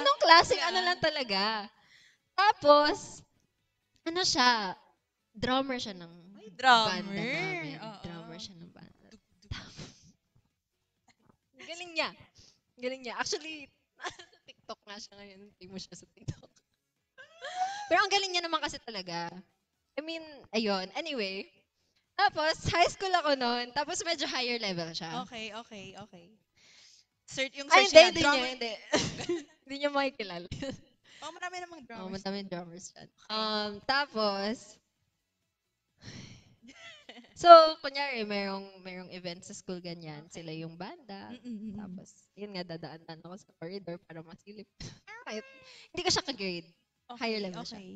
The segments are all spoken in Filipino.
ganong klaseng ano Yeah. lang talaga. Tapos, ano siya, drummer siya ng Ay, banda drummer. namin. Oo. Drummer siya ng banda. Dug, dug. Galing niya. Galing niya. Actually, nasa TikTok nga siya ngayon. Hindi mo siya sa TikTok. Pero ang galing niya naman kasi talaga. I mean, ayun. Anyway, tapos, high school ako noon. Tapos, medyo higher level siya. Okay, okay, okay. Yung Ay, search hindi, niya, hindi niya, drummer. hindi. Hindi niya makikilala. Oh, marami namang Oh, drummers. madaming drummers yan. Okay. Tapos, so, kunyari, merong event sa school ganyan. Okay. Sila yung banda. Mm-mm. Tapos, yun nga, dadaan ako sa corridor para masilip. Kahit, hindi ko siya ka-grade. Okay, Higher level siya. okay.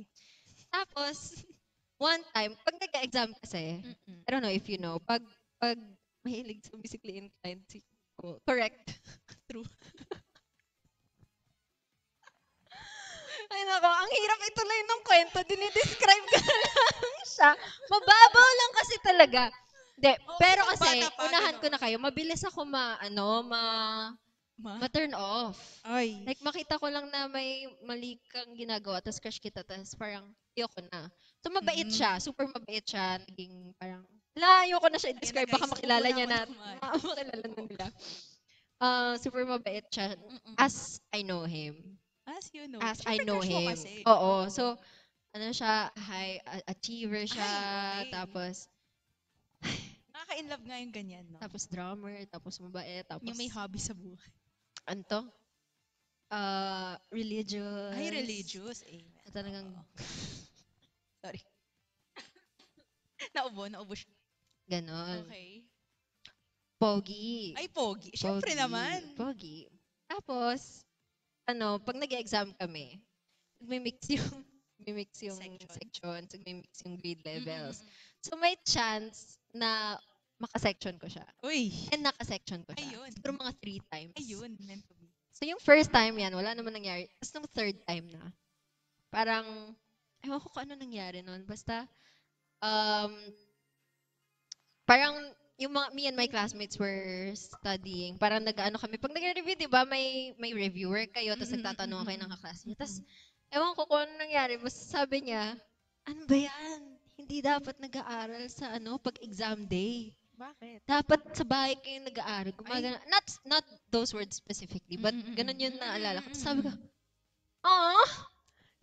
Tapos, one time, pag nag-exam kasi, Mm-mm. I don't know if you know, pag mahilig sa musically inclined si correct. True. Ay nako, ang hirap ituloy ng kwento. Dinidescribe ko na lang siya. Mababaw lang kasi talaga. Hindi, Oo, pero nung kasi, bata pa, unahan ko ganon. na kayo, mabilis ako ma-turn off. Ay. Like, makita ko lang na may mali kang ginagawa, tapos crush kita, tapos parang, ayoko na. So, mabait Mm. siya. Super mabait siya. Naging parang, ayoko na siya i-describe. guys, Baka makilala uuna niya mo na, naman. makilala na nila. Super mabait siya. Mm-mm. As I know him. As you know. As I Siyempre, know crush mo him. kasi. Oo. So, ano siya, high achiever siya. Ay, okay. Tapos, Nakaka-inlove nga yung ganyan, no? tapos drummer, tapos mabait, tapos, Yung may hobby sa buhay. ano to? Religious. Ay, religious. Amen. Na talagang, Oo. Sorry. naubo siya. ganon. Okay. Pogi. Ay, pogi. Siyempre Pogi. naman. Pogi. Tapos, pag nag-exam kami, nagmi-mix yung Section. sections, nagmi-mix yung grade levels. Mm-mm. So, may chance na maka-section ko siya. Uy. And naka-section ko siya. Ayun. Siguro mga 3 times. Ayun. Meant to be. So, yung first time yan, wala naman nangyari. Tapos, nung third time na, parang, ewan ko kung ano nangyari nun. Basta, parang, yung me and my classmates were studying. Parang nag-ano kami. Pag nag-review, di ba, may reviewer kayo, tapos nagtatanong kayo ng kaklase niyo. Tapos, ewan ko kung ano nangyari. Basta sabi niya, ano ba yan? Hindi dapat nag-aaral sa pag-exam day. Bakit? Dapat sa bahay kayo nag-aaral. Gumagana. Not those words specifically, but ganun yun naalala ko. Tapos sabi ko,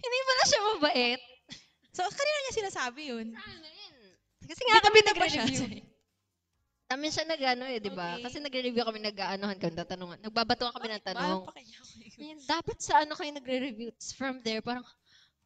hindi pala siya mabait. So, kanina niya sinasabi yun. Ano yun? Kasi nga kami Bida-bida pa siya. nagre-review. Kami siya nag-ano di ba? Okay. Kasi nagre-review kami, nag-aanohan kami, tatanungan. Nagbabatuan kami ng tanong. Bahala pa kanya. Ayun, dapat sa ano kayo nagre-review? It's from there, parang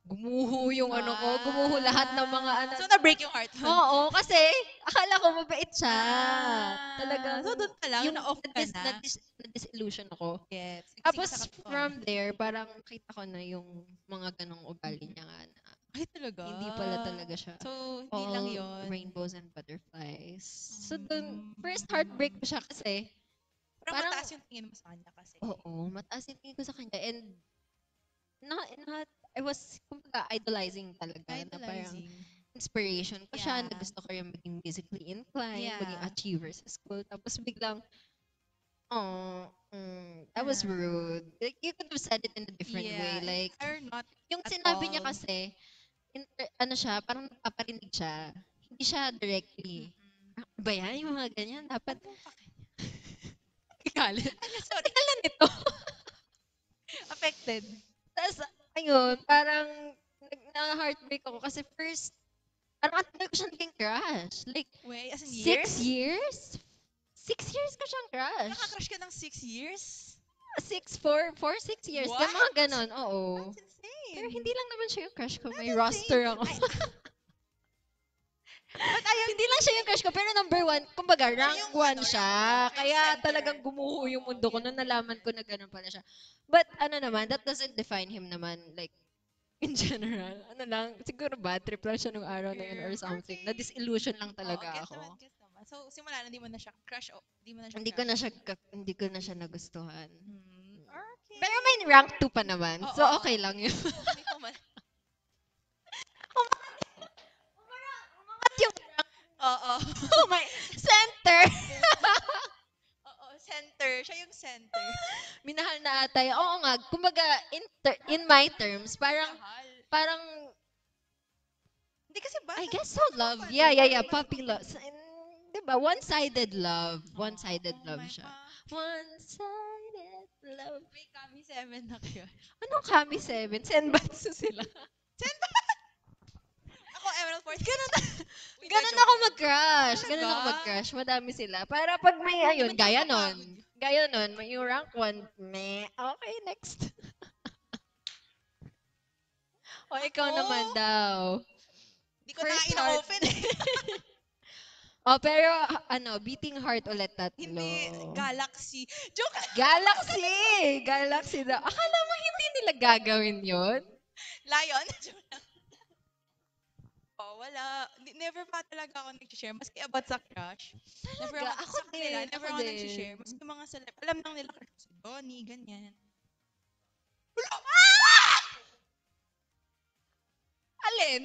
gumuho yung ano ko, gumuho lahat ng mga ano. So, na-break yung heart mo. Oo, kasi akala ko mabait siya. Ah, Talagang, so doon pa lang, yung na-off ka na. na-disillusion ako. Yes. Tapos, Sigsik sa katotohanan. from there, parang kita ko na yung mga ganong ugali niya nga na Ay, talaga? hindi pala talaga siya. So, hindi lang All yun. rainbows and butterflies. So, dun, first heartbreak ko siya kasi, Pero parang- mataas yung tingin mo sa kanya kasi. oo, mataas yung tingin ko sa kanya. And, I was, kumbaga, idolizing talaga. Na parang, Idolizing. inspiration ko siya, Yeah. na gusto ko yung maging musically inclined, Yeah. maging achiever sa school. Tapos biglang, that was rude. Like, you could have said it in a different way. Like, Or not yung at sinabi niya all. kasi, ano siya, parang napaparinig siya. Hindi siya directly. Ano ba yan? Yung mga ganyan, dapat, galit. Sorry. Alam nito. Affected. Tapos, ayun, parang, na-heartbreak ako kasi first, parang ang tagal ko siya naging crush. Like, Wait, as in 6 years? years? 6 years ko siyang crush. Nakakrush ka ng 6 years? 6 years. What? Mga ganon, oo. That's insane. Pero hindi lang naman siya yung crush ko. May That's roster insane. ako. But ayun, Hindi lang siya yung crush ko, pero number 1, kumbaga, rank yung 1 ano, siya. rank one, Kaya center. talagang gumuho yung mundo ko nung nalaman ko na gano'n pala siya. But ano naman, that doesn't define him naman, like, in general. Ano lang, siguro bad trip lang siya nung araw na yun or something. Okay. Na-disillusion lang talaga Oo, ako. Gets naman. So, simula na, hindi mo na siya crush. Hindi mo na siya Hindi ko na siya nagustuhan. Okay. Pero may rank 2 pa naman. So, Oo. okay lang yun. Hindi ko man. Umangat yung rank. Oo. Oh my, center. Oo, center siya yung center. Minahal na ata. Oo nga, kumbaga, in my terms, parang, Mahal. parang, Hindi kasi ba? I guess so love. Yeah, yeah, yeah. Puppy love. Diba? One-sided love. One-sided love siya. One-sided love. May kami 7 na crush. Anong Kami 7? Senbatsu sila. Ako, Emerald Force. Ganun ako mag-crush. Ganun ako Talaga? mag-crush. Madami sila. Para pag may ayun, Ba't gaya nakakapagod nun. yun? Gaya nun, may yung rank 1, meh. Okay, next. O, ikaw Ako? naman daw. Hindi ko na First ino-open heart. eh. Oh, pero beating heart ulit tatlo. Hindi, Galaxy. Joke lang. Galaxy! Galaxy daw. Akala mo hindi nila gagawin yon? Lion. Joke lang. Oh, wala. Never pa talaga ako nag-share. Maski about sa crush. Never Talaga? ako, Ako sa kanila, din, never ako ako din. nag-share. Maski mga celeb. Alam lang nila crush ko si Donnie, ganyan. Alin?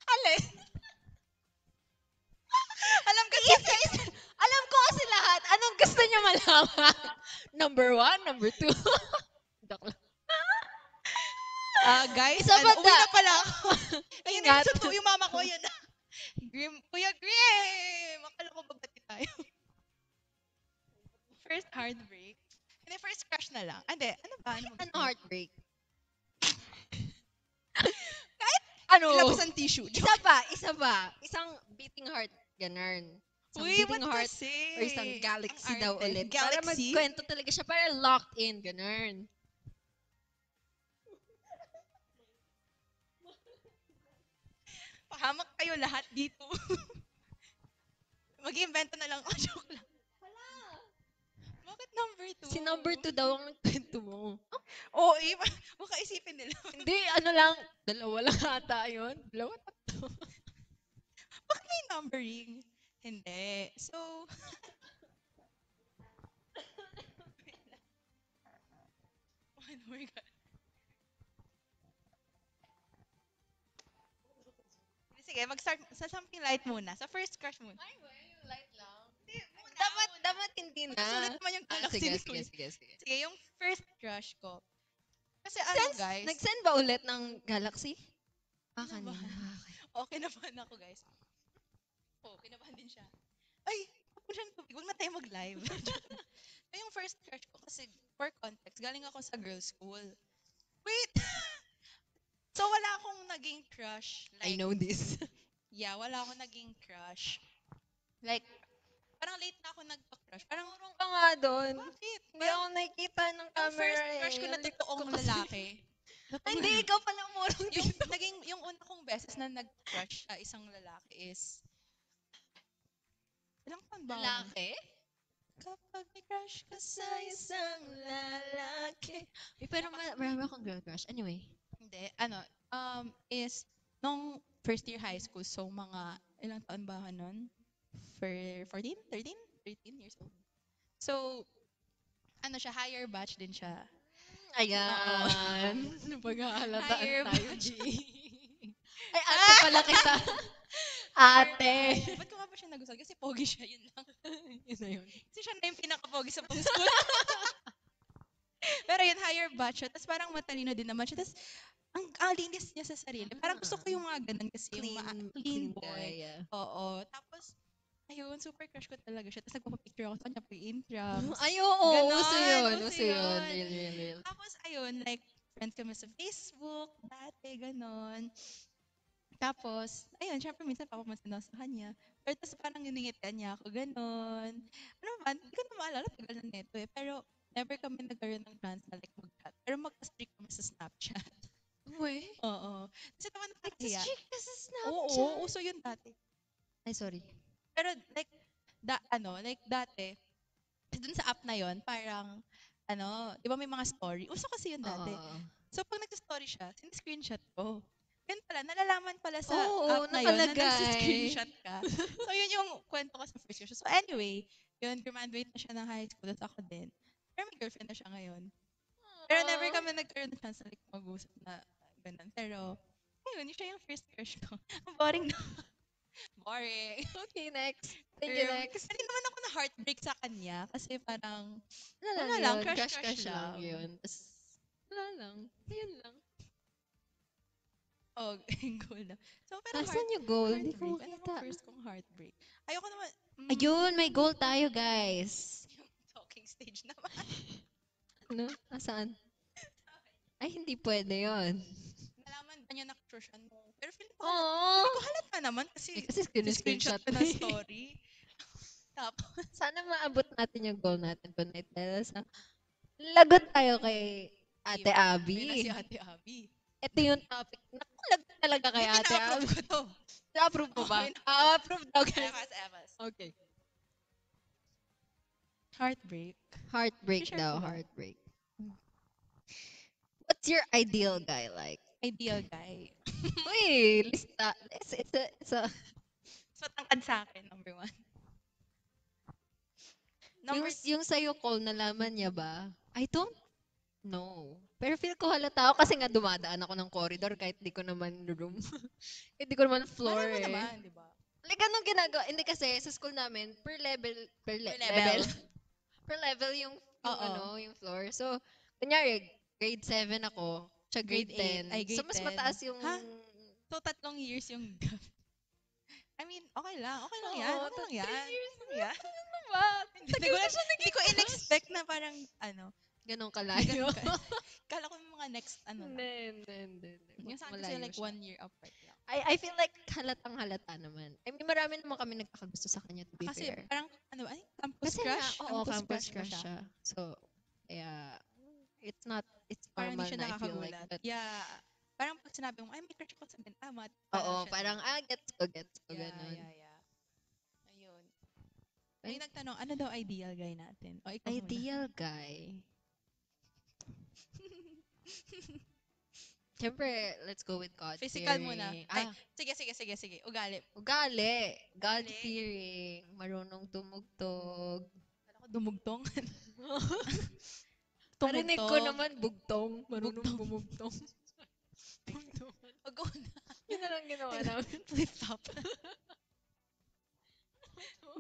Alin? Alam kasi Isa-isa. Alam ko kasi lahat. Anong gusto niyo malaman? Number 1, number 2. Joke lang. guys, Isa pa uwi da. na pala ako. Ayun na Ingat. yung mama ko, yun na. Grim, Kuya Grim! Akala ko babati tayo. First heartbreak. Hindi, first crush na lang. Hindi, ano ba? Ano Ano ba? heartbreak? Kahit Ano? ilabas ang tissue. Isa pa, isa pa. Isang beating heart, ganun. Isang Uy, beating ba't heart kasi? or isang galaxy Ang daw arte. ulit. Para Galaxy? magkwento talaga siya. Para locked in, ganun. Pahamak kayo lahat dito. Mag-invento na lang ako. Joke lang. Bakit number 2? Si number 2 daw ang nagkwento mo. Oo, baka isipin nila. Hindi, ano lang. Dalawa lang ata yun. Dalawa, tatlo. Bakit may numbering? Hindi. So, one more God. Sige, mag-start sa something light muna. Sa first crush muna. Ay, light lang. Hindi, muna. Dapat hindi na. Sulit naman yung galaxy Sige, ni sige, Kuya. sige, sige. Sige, yung first crush ko. Kasi ano, guys. Nag-send ba ulit ng Galaxy? Ano ba? Kanina. Okay. Kinabahan ako, guys. Kinabahan din siya. Ay, ako siyang tubig. Huwag na tayo mag-live. So, yung first crush ko, kasi for context, galing ako sa girls' school. Wait! So, wala akong naging crush. I know this. Yeah, wala akong naging crush. Like, Parang late na ako nagpa-crush. Parang, turong ka nga doon. bakit? Hindi ako nakikita ng Yung camera first crush ko na Likod totoong ko kasi. lalaki. Ay, hindi, ikaw pala umurong yung dito. yung una kong beses na nag-crush sa isang lalaki is ilang taon ba ako? Lalaki? Kapag may crush ka sa Isang lalaki. Uy, pero marami akong girl crush. Anyway. Hindi, is nung first year high school, so mga ilang taon ba ako nun? For 14, 13, 13 years old. So, siya, higher batch din siya. Ayan. Pag-aalataan Higher tayo, batch. G. Ay, ate pala kita. Ate. Ba't ko nga ba siya nagustuhan? Kasi pogi siya, yun lang. Yun na yun. Kasi siya na yung pinaka-pogi sa buong school. Pero yun, higher batch siya. Tapos parang matalino din naman siya. Tapos, ang linis niya sa sarili. Parang gusto ko yung mga ganun kasi yung clean boy. Yeah. Oo. Tapos, ayun, super crush ko talaga siya. Tapos nagpapapicture ako sa kanya pre-intrams. Ay, oo. Ganon, Uso yun. uso Uso yun. yun. Real. Tapos, ayun, like, friends kami sa Facebook, dati, ganon. Tapos, ayun, syempre minsan papamansin ako sa kanya. Pero tapos parang giningitian niya ako, ganon. Ano man, hindi ko na maalala, tagal na neto eh. Pero, never kami nagkaroon ng chance na like mag-chat. Pero mag-streak kami sa Snapchat. Uy. Oo. Kasi naman nakakahiya. Nag-streak ka sa Snapchat? Oo, uso yun dati. Ay, sorry. Pero like, dati, dun sa app na yon parang, di ba may mga story? Uso kasi yun dati. Oo. So, pag nag-story siya, sin-screenshot ko. Yan pala, nalalaman pala sa Oo, app na yun na nakalagay. nag-screenshot ka. So, yun yung kwento ko sa first year. So, anyway, yun, graduate na siya ng high school. Tapos ako din. Pero may girlfriend na siya ngayon. Pero never kami nagkaroon ng chance na like, mag-usap na ganun. Pero, ayun, yun siya yung first crush ko. Ang boring na. Boring. Okay, next. Thank you, next. Hindi naman ako na heartbreak sa kanya kasi parang, Wala lang wala lang, yun. crush-crush Crush lang lang. yun. Tas, wala lang. Ayun lang. Oh, goal na. So, pero Nasaan yung goal? Hindi ko heartbreak. Ano bang makita. first kong heartbreak? Ayoko naman, Ayun, may goal tayo, guys. yung talking stage naman. Ano? Nasaan? Ay, hindi pwede yun. Nalaman ba niya na crushan mo? Pero Oo. feeling ko halata naman kasi Kasi screenshot screenshot ko mo na eh. story. Tapos, Sana maabot natin yung goal natin tonight. Dahil sa lagot tayo kay Ate May na si Abby. Ate Abby. Ito yung topic. Naku, lagot talaga kay Hindi, Ate pina-approve Abby. ko to. Na-approve mo ba? Approve daw, guys. Emas. Okay. Heartbreak. Heartbreak Share daw, ko ba? heartbreak. What's your ideal guy like? Ideal guy. Uy, lista. It's a So, tangkad sa akin, number 1. yung, Number yung sa'yo, Cole, nalaman niya ba? I don't know. Pero feel ko halata ako kasi nga dumadaan ako ng corridor kahit di ko naman room. kahit di ko naman floor Malay mo eh. naman, di ba? Like, anong ginagawa? Hindi kasi, sa school namin, per level, level. per level yung Oo. yung floor. So, kunyari, grade 7 ako, siya grade, Grade 10. Ay, So, grade mas 10. mataas yung... Ha? So, 3 years yung gap. I mean, okay lang. Okay lang yan. Oo, Okay lang 3 yan. years Okay lang yan. Ano ba? Hindi ko in-expect na parang, Ganun na kalayo. ganun ka. Kala ko yung mga next, lang. Hindi. Yung sa akin kasi Malayo like siya. 1 year apart lang. I feel like halatang halata naman. I mean, marami naman kami nagkakagusto sa kanya, to be Kasi fair. parang, campus Kasi crush? nga, oo, campus ba crush siya. So, yeah, it's Parang normal hindi siya na I feel like. nakakagulat. But, Yeah. Parang pag sinabi mo, ay, may crush ako sa Ben. oo, siya parang, naman. gets ko, ganun. Yeah. Ayun. May nagtanong, ano daw ideal guy natin? O, ikaw muna. Ideal guy. Siyempre, let's go with God Physical fearing. muna. Ay, sige. Ugali. Ugali. God Ugali. fearing. Marunong tumugtog. Kala ko dumugtong. Parinig ko naman, bugtong. Marunong Bugtong. bumugtong. Wag ko na. Yun na lang ginawa namin. Flip-flop.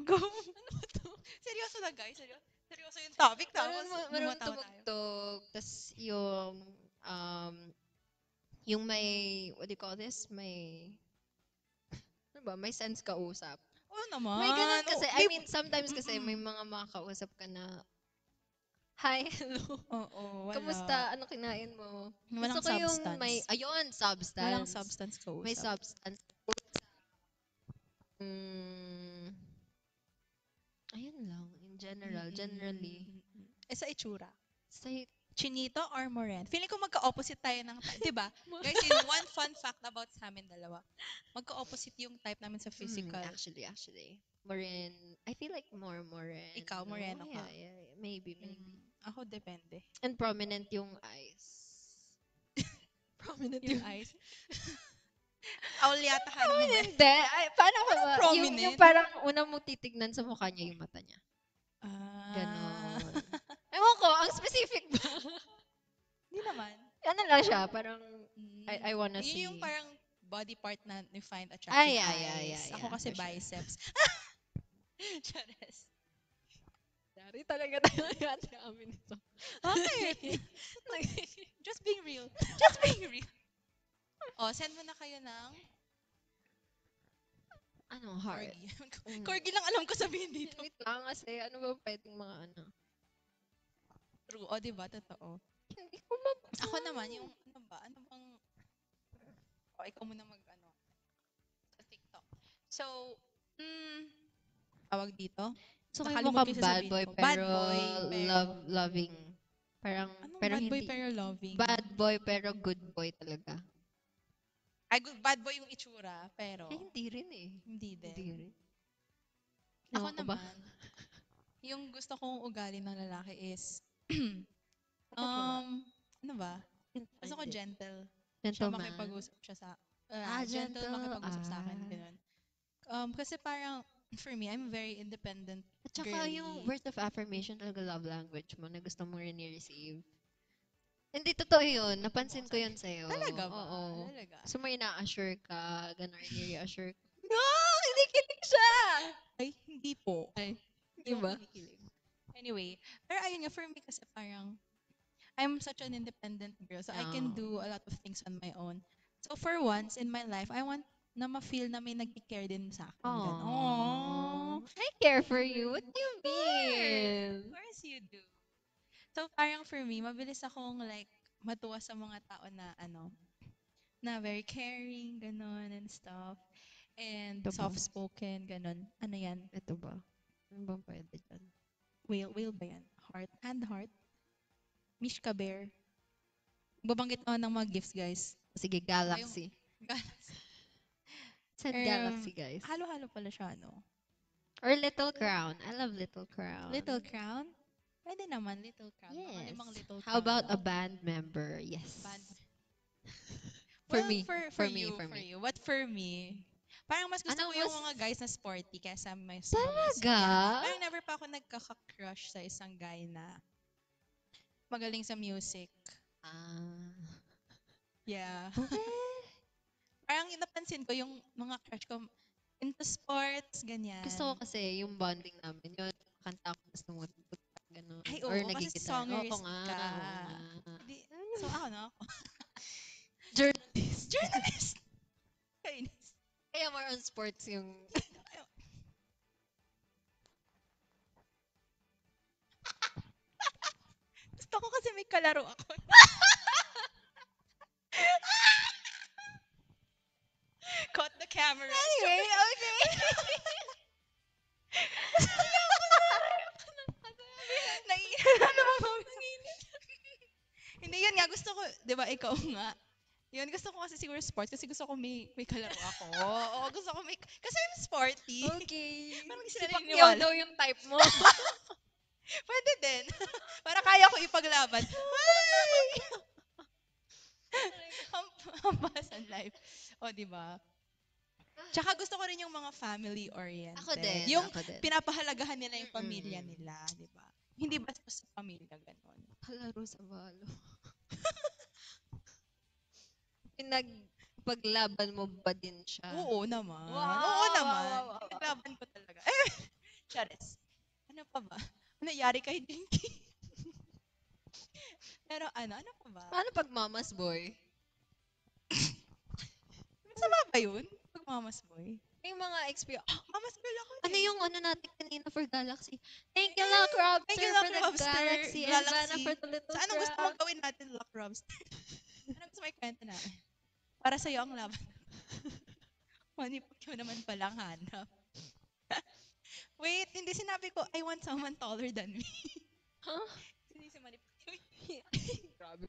Go. Ano ba to? Seryoso na, guys. Seryoso yung topic. Tapos, Marunong bumatawa tayo. tumugtog. Tapos yung may, what do you call this? Ano ba? May sense kausap. Oo naman. May ganun kasi. I mean, sometimes kasi Mm-mm. may mga makakausap ka na, hi, hello. Oo, wala. Kamusta? Ano kinain mo? Walang Gusto ko yung substance. may, ayun, substance. Walang substance kausap. May substance. Ayun lang, in general, generally. Sa itsura. Sa Chinito or Moren? Feeling ko magka-opposite tayo ng type. Diba? Guys, yung one fun fact about sa amin dalawa. Magka-opposite yung type namin sa physical. Actually. Moren, I feel like more Moren. Ikaw, Moreno ka. Yeah. Maybe. Ako, depende. And prominent yung eyes. Prominent Yung eyes. Aulyata ka naman. Hindi. Ay, paano ko ba? prominent? Yung parang una mo titignan sa mukha niya yung mata niya. Ganon. Ewan ko, ang specific ba? Hindi naman. Ano lang siya, parang I wanna see. Yun yung parang body part na you find attractive eyes. Yeah, Ako kasi for sure. biceps. Chares. Dari talaga tayo yate amin ito. Bakit? Just being real. Send mo na kayo ng Heart? Corgi. Corgi lang alam ko sabihin dito. Wait lang kasi, ano ba pwedeng mga ano? True. Diba? Totoo. Hindi ko mabasa. Ako naman, yung ano bang ikaw muna sa TikTok. So, tawag dito? So, kayo Nakalimutan mukhang ko yung bad sasabihin boy, ko. pero Bad boy, loving. Parang, pero bad boy hindi. pero loving? Bad boy, pero good boy talaga. Ay, bad boy yung itsura, pero Hindi rin eh. hindi din. Hindi rin. Ako Ewan ko ba? naman, yung gusto kong ugali ng lalaki is, Dapat ano ba? Gusto ko gentle. Siya Gentleman. makipag-usap siya sa, gentle. makipag-usap sa akin, ganun. Kasi parang, for me, I'm very independent. At saka girly. yung words of affirmation talaga love language mo na gusto mo rin i-receive. Hindi totoo yun. Napansin ko yun sa'yo. Talaga ba? Oo. Talaga. So may na-assure ka, gano'n i-reassure ka. No! Hindi Kinikilig siya! Ay, hindi po. Ay, Hindi ako iba. kinikilig. Anyway, pero ayun nga, for me kasi parang, I'm such an independent girl, so I can do a lot of things on my own. So for once in my life, I want na ma-feel na may nag-care din sa akin. Ganun. Aww. I care for you. What do you mean? Of course you do. So parang for me, mabilis akong like matuwa sa mga tao na na very caring, ganun, and stuff. And Ito ba? soft-spoken, ganun. Ano yan? Ito ba? Ano bang pwede dyan? Whale ba yan? Heart? Hand heart? Mishka bear? Babanggit ako ng mga gifts, guys. Sige, Galaxy. Galaxy. Said Galaxy, guys. Halo-halo pala siya, no? Or Little Crown. I love Little Crown. Little Crown? Pwede naman, Little Crown. Mga Yes. limang Little Crown. How about a band member? Yes. Band? For Well, me. For me. you. But for me, parang mas gusto Ano ko yung mas- mga guys na sporty kaysa may Talaga? Parang never pa ako nagkaka-crush sa isang guy na magaling sa music. Ah. Yeah. Okay. Parang napansin ko yung mga crush ko into sports, ganyan. Gusto ko kasi yung bonding namin. Yung kanta ko gusto mo. Ganun. Ay, Or oo, kasi nagigitara. songerist Oo nga. ka. Oo nga. Di, so ako na ako. Journalist. Journalist! Kainis. Kaya more on sports yung... Gusto ko kasi may kalaro ako. Caught the camera. Anyway, okay. Ano ba Hindi, yun nga. Gusto ko, di ba, ikaw nga. Yun, gusto ko kasi siguro sports kasi gusto ko may kalaro ako. Oo, gusto ko kasi I'm sporty. Okay. Parang hindi Si sila Pacquiao naniniwala. daw yung type mo. Pwede din. Para kaya ko ipaglaban. Ay! Hampasan life. O, di ba? Tsaka gusto ko rin yung mga family-oriented. Ako din. Yung ako din. pinapahalagahan nila yung Mm-mm. pamilya nila, di ba? Hindi basta sa pamilya, gano'n. Kalaro sa balo. Pinagpaglaban mo ba din siya? Oo naman. Wow, Oo naman. wow, wow, wow. Pinaglaban ko talaga. Charis. Ano pa ba? Ano nangyari kay Dinky? Pero ano pa ba? Paano pag mama's boy? Masama ba yun? Pag mamas boy? Yung mga experience. Mamas girl ako Ano eh. yung ano natin kanina for Galaxy? Thank you, Lock Robster, Thank you, for Lock the Robster, Galaxy, and Galaxy. Vanna for the Little So, anong gusto Crown. mong gawin natin, Lock Robster? Anong gusto mo ikwento namin? Para sa'yo ang laban. Manipakyo naman palang hanap. Wait, hindi sinabi ko, I want someone taller than me. Huh? Hindi si Manipakyo. Grabe.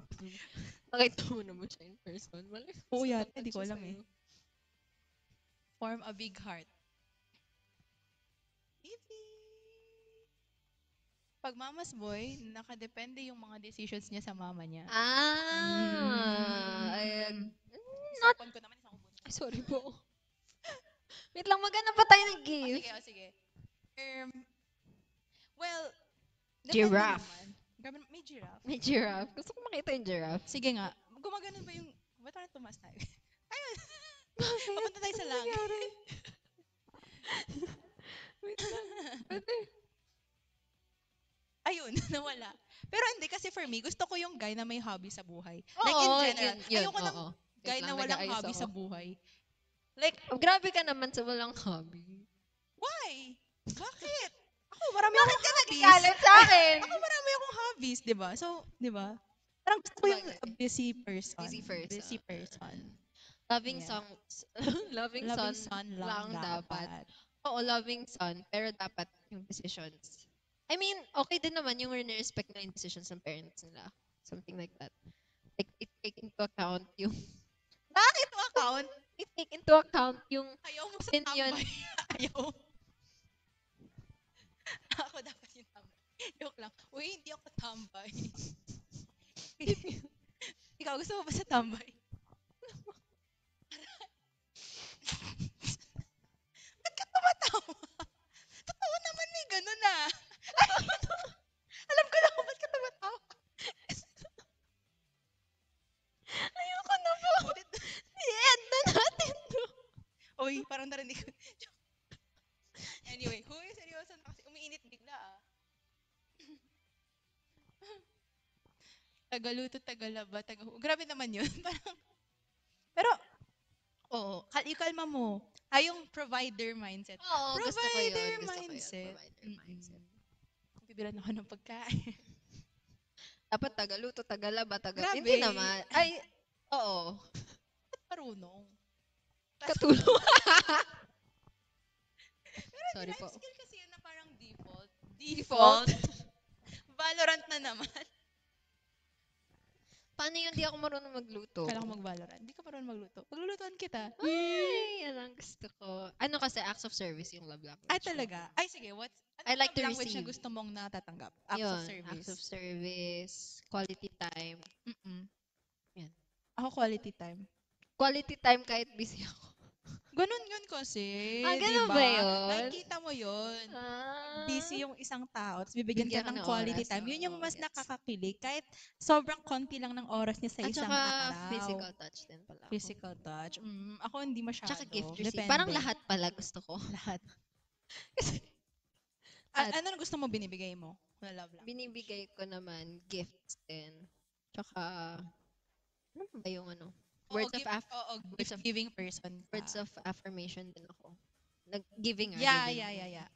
Nakita mo naman siya in person. Malay ko Oo sa yata, tatag hindi ko siya alam sa'yo. Form a big heart. Easy. Pag mama's boy, nakadepende yung mga decisions niya sa mama niya. Not, Isapan ko naman isang ubod. ay, sorry po. Wait lang, maghanap pa tayo ng gift. Sige. Well, Giraffe. Naman. Grabe, may giraffe. May giraffe. Gusto ko makita yung giraffe. Sige nga, gumagano ba yung, ba't parang tumas tayo? Ayun, papunta tayo sa langit. Wait lang. Pwede. Ayun, nawala. Pero hindi, kasi for me, gusto ko yung guy na may hobby sa buhay. Oo, Like in general. yun, Ayoko ng oo. guy Wait na lang, walang nag-aayos hobby ako. sa buhay. Like, Oh, grabe ka naman sa walang hobby. why? Bakit? Ako, marami akong hobbies. Galit sa akin. Ako, marami akong hobbies, di ba? So, di ba? Parang gusto ko yung Sabagay. busy person. Busy person. Yeah. Loving songs. loving son lang dapat. Oo, loving son. Pero dapat yung decisions. I mean, okay din naman yung respect na yung decisions ng parents nila. Something like that. Like, it take into account yung... Bakit mo account? It take into account yung... Ayaw mo sa Opinion. tambay. Ayaw. Ako dapat yung tambay. Joke lang. Uy, hindi ako tambay. Ikaw, gusto mo ba sa tambay? Ba't ka tumatawa? Totoo naman may ganun ah. Alam ko lang kung ba't ka tumatawa. Ayoko na po. Butit. I-end na natin to. Uy, parang narinig ko. Tagaluto, tagalaba, Grabe naman yun. Parang, pero, oo, ikalma mo. Yung provider mindset. Oo, gusto ko Provider yun. Gusto ko yun. mindset. Provider mindset. Mm-mm. Bibilan ako ng pagkain. Dapat tagaluto, tagalaba, Hindi Grabe. naman. Ay, oo. Marunong. Katulong. Pero di Sorry life po. skill kasi yun na parang default. Default. Valorant na naman. Paano yun? Di ako marunong magluto. Kala ko mag-Valorant. Hindi ka parang magluto. Paglulutuan kita. Ay, yan ang gusto ko. Ano kasi, acts of service yung love language ko. Talaga? Ay, sige. I Anong like love to language na receive. gusto mong natatanggap? Acts of Yun, acts of service. service, quality time. Mm-mm. Yan. Ako quality time. Quality time kahit busy ako. Ganun yun kasi, di Ganun ba ba? yun? Nakikita mo yun. Ah, Busy yung isang tao, tapos bibigyan ka bigyan ka ng ng quality oras. time. Yun yung Oo, mas gets. nakakakilig. Kahit sobrang konti lang ng oras niya sa At isang saka, araw. physical touch din pala ako. Physical touch. Ako hindi Tsaka masyado. gift receive. Depende. Parang lahat pala gusto ko. Lahat. Kasi, at Ano gusto mo binibigay mo? Na love lang. binibigay ko naman gifts din. Tsaka, ano ba yung ano? Words of words of gift-giving person ka. words of affirmation din ako. Giving Yeah, giving. yeah.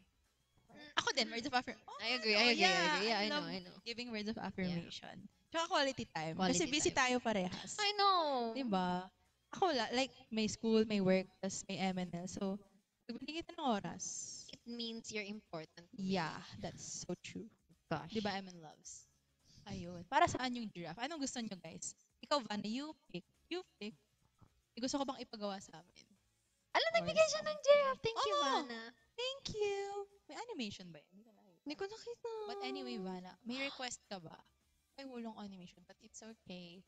Ako din, words of affirmation. I agree, I agree, I agree. Yeah, I love know. giving words of affirmation. Tsaka quality time. Kasi Quality busy time. tayo parehas. I know. Diba? Ako like may school, may work, tas may MNL. So, nagbibigay kita ng oras. It means you're important to me. Yeah, that's so true. Gosh. Diba, MN loves? Ayun. Para saan yung giraffe? Anong gusto nyo, guys? Ikaw, Vanna, you pick. You pick. May gusto ko bang ipagawa sa amin? Alam, nagbigay siya ng giraffe. Thank you, Oh! Vanna. Thank you! May animation ba yun? Hindi ko nakita. But anyway, Vanna, may request ka ba? Ay, walang animation, but it's okay.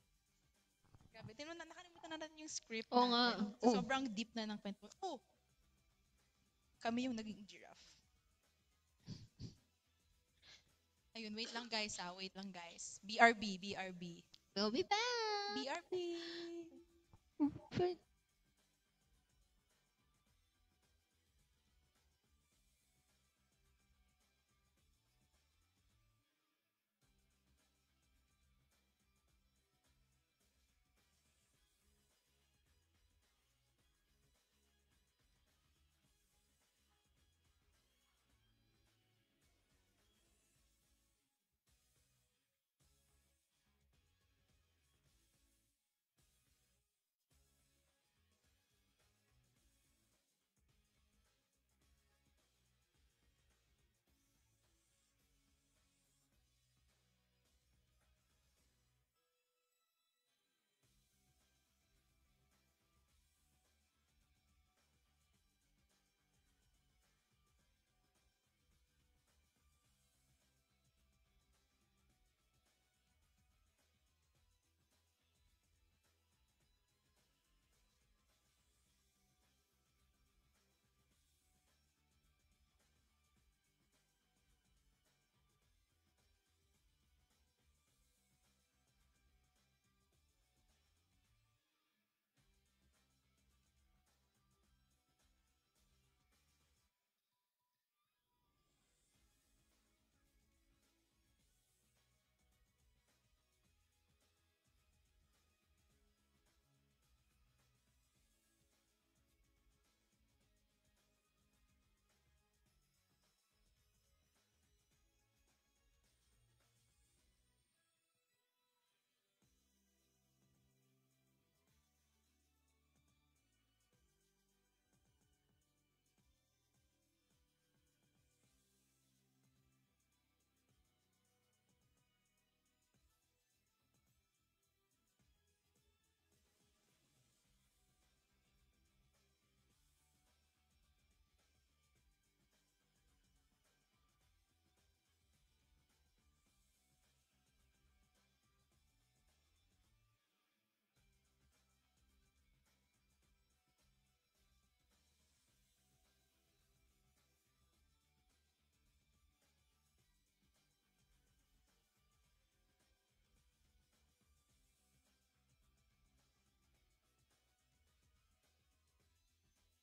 Grabe, nakalimutan na natin yung script Oo nga. natin. Oh. Sobrang deep na ng kwento. Oh! Kami yung naging giraffe. Ayun, wait lang guys. BRB. We'll be back. BRB.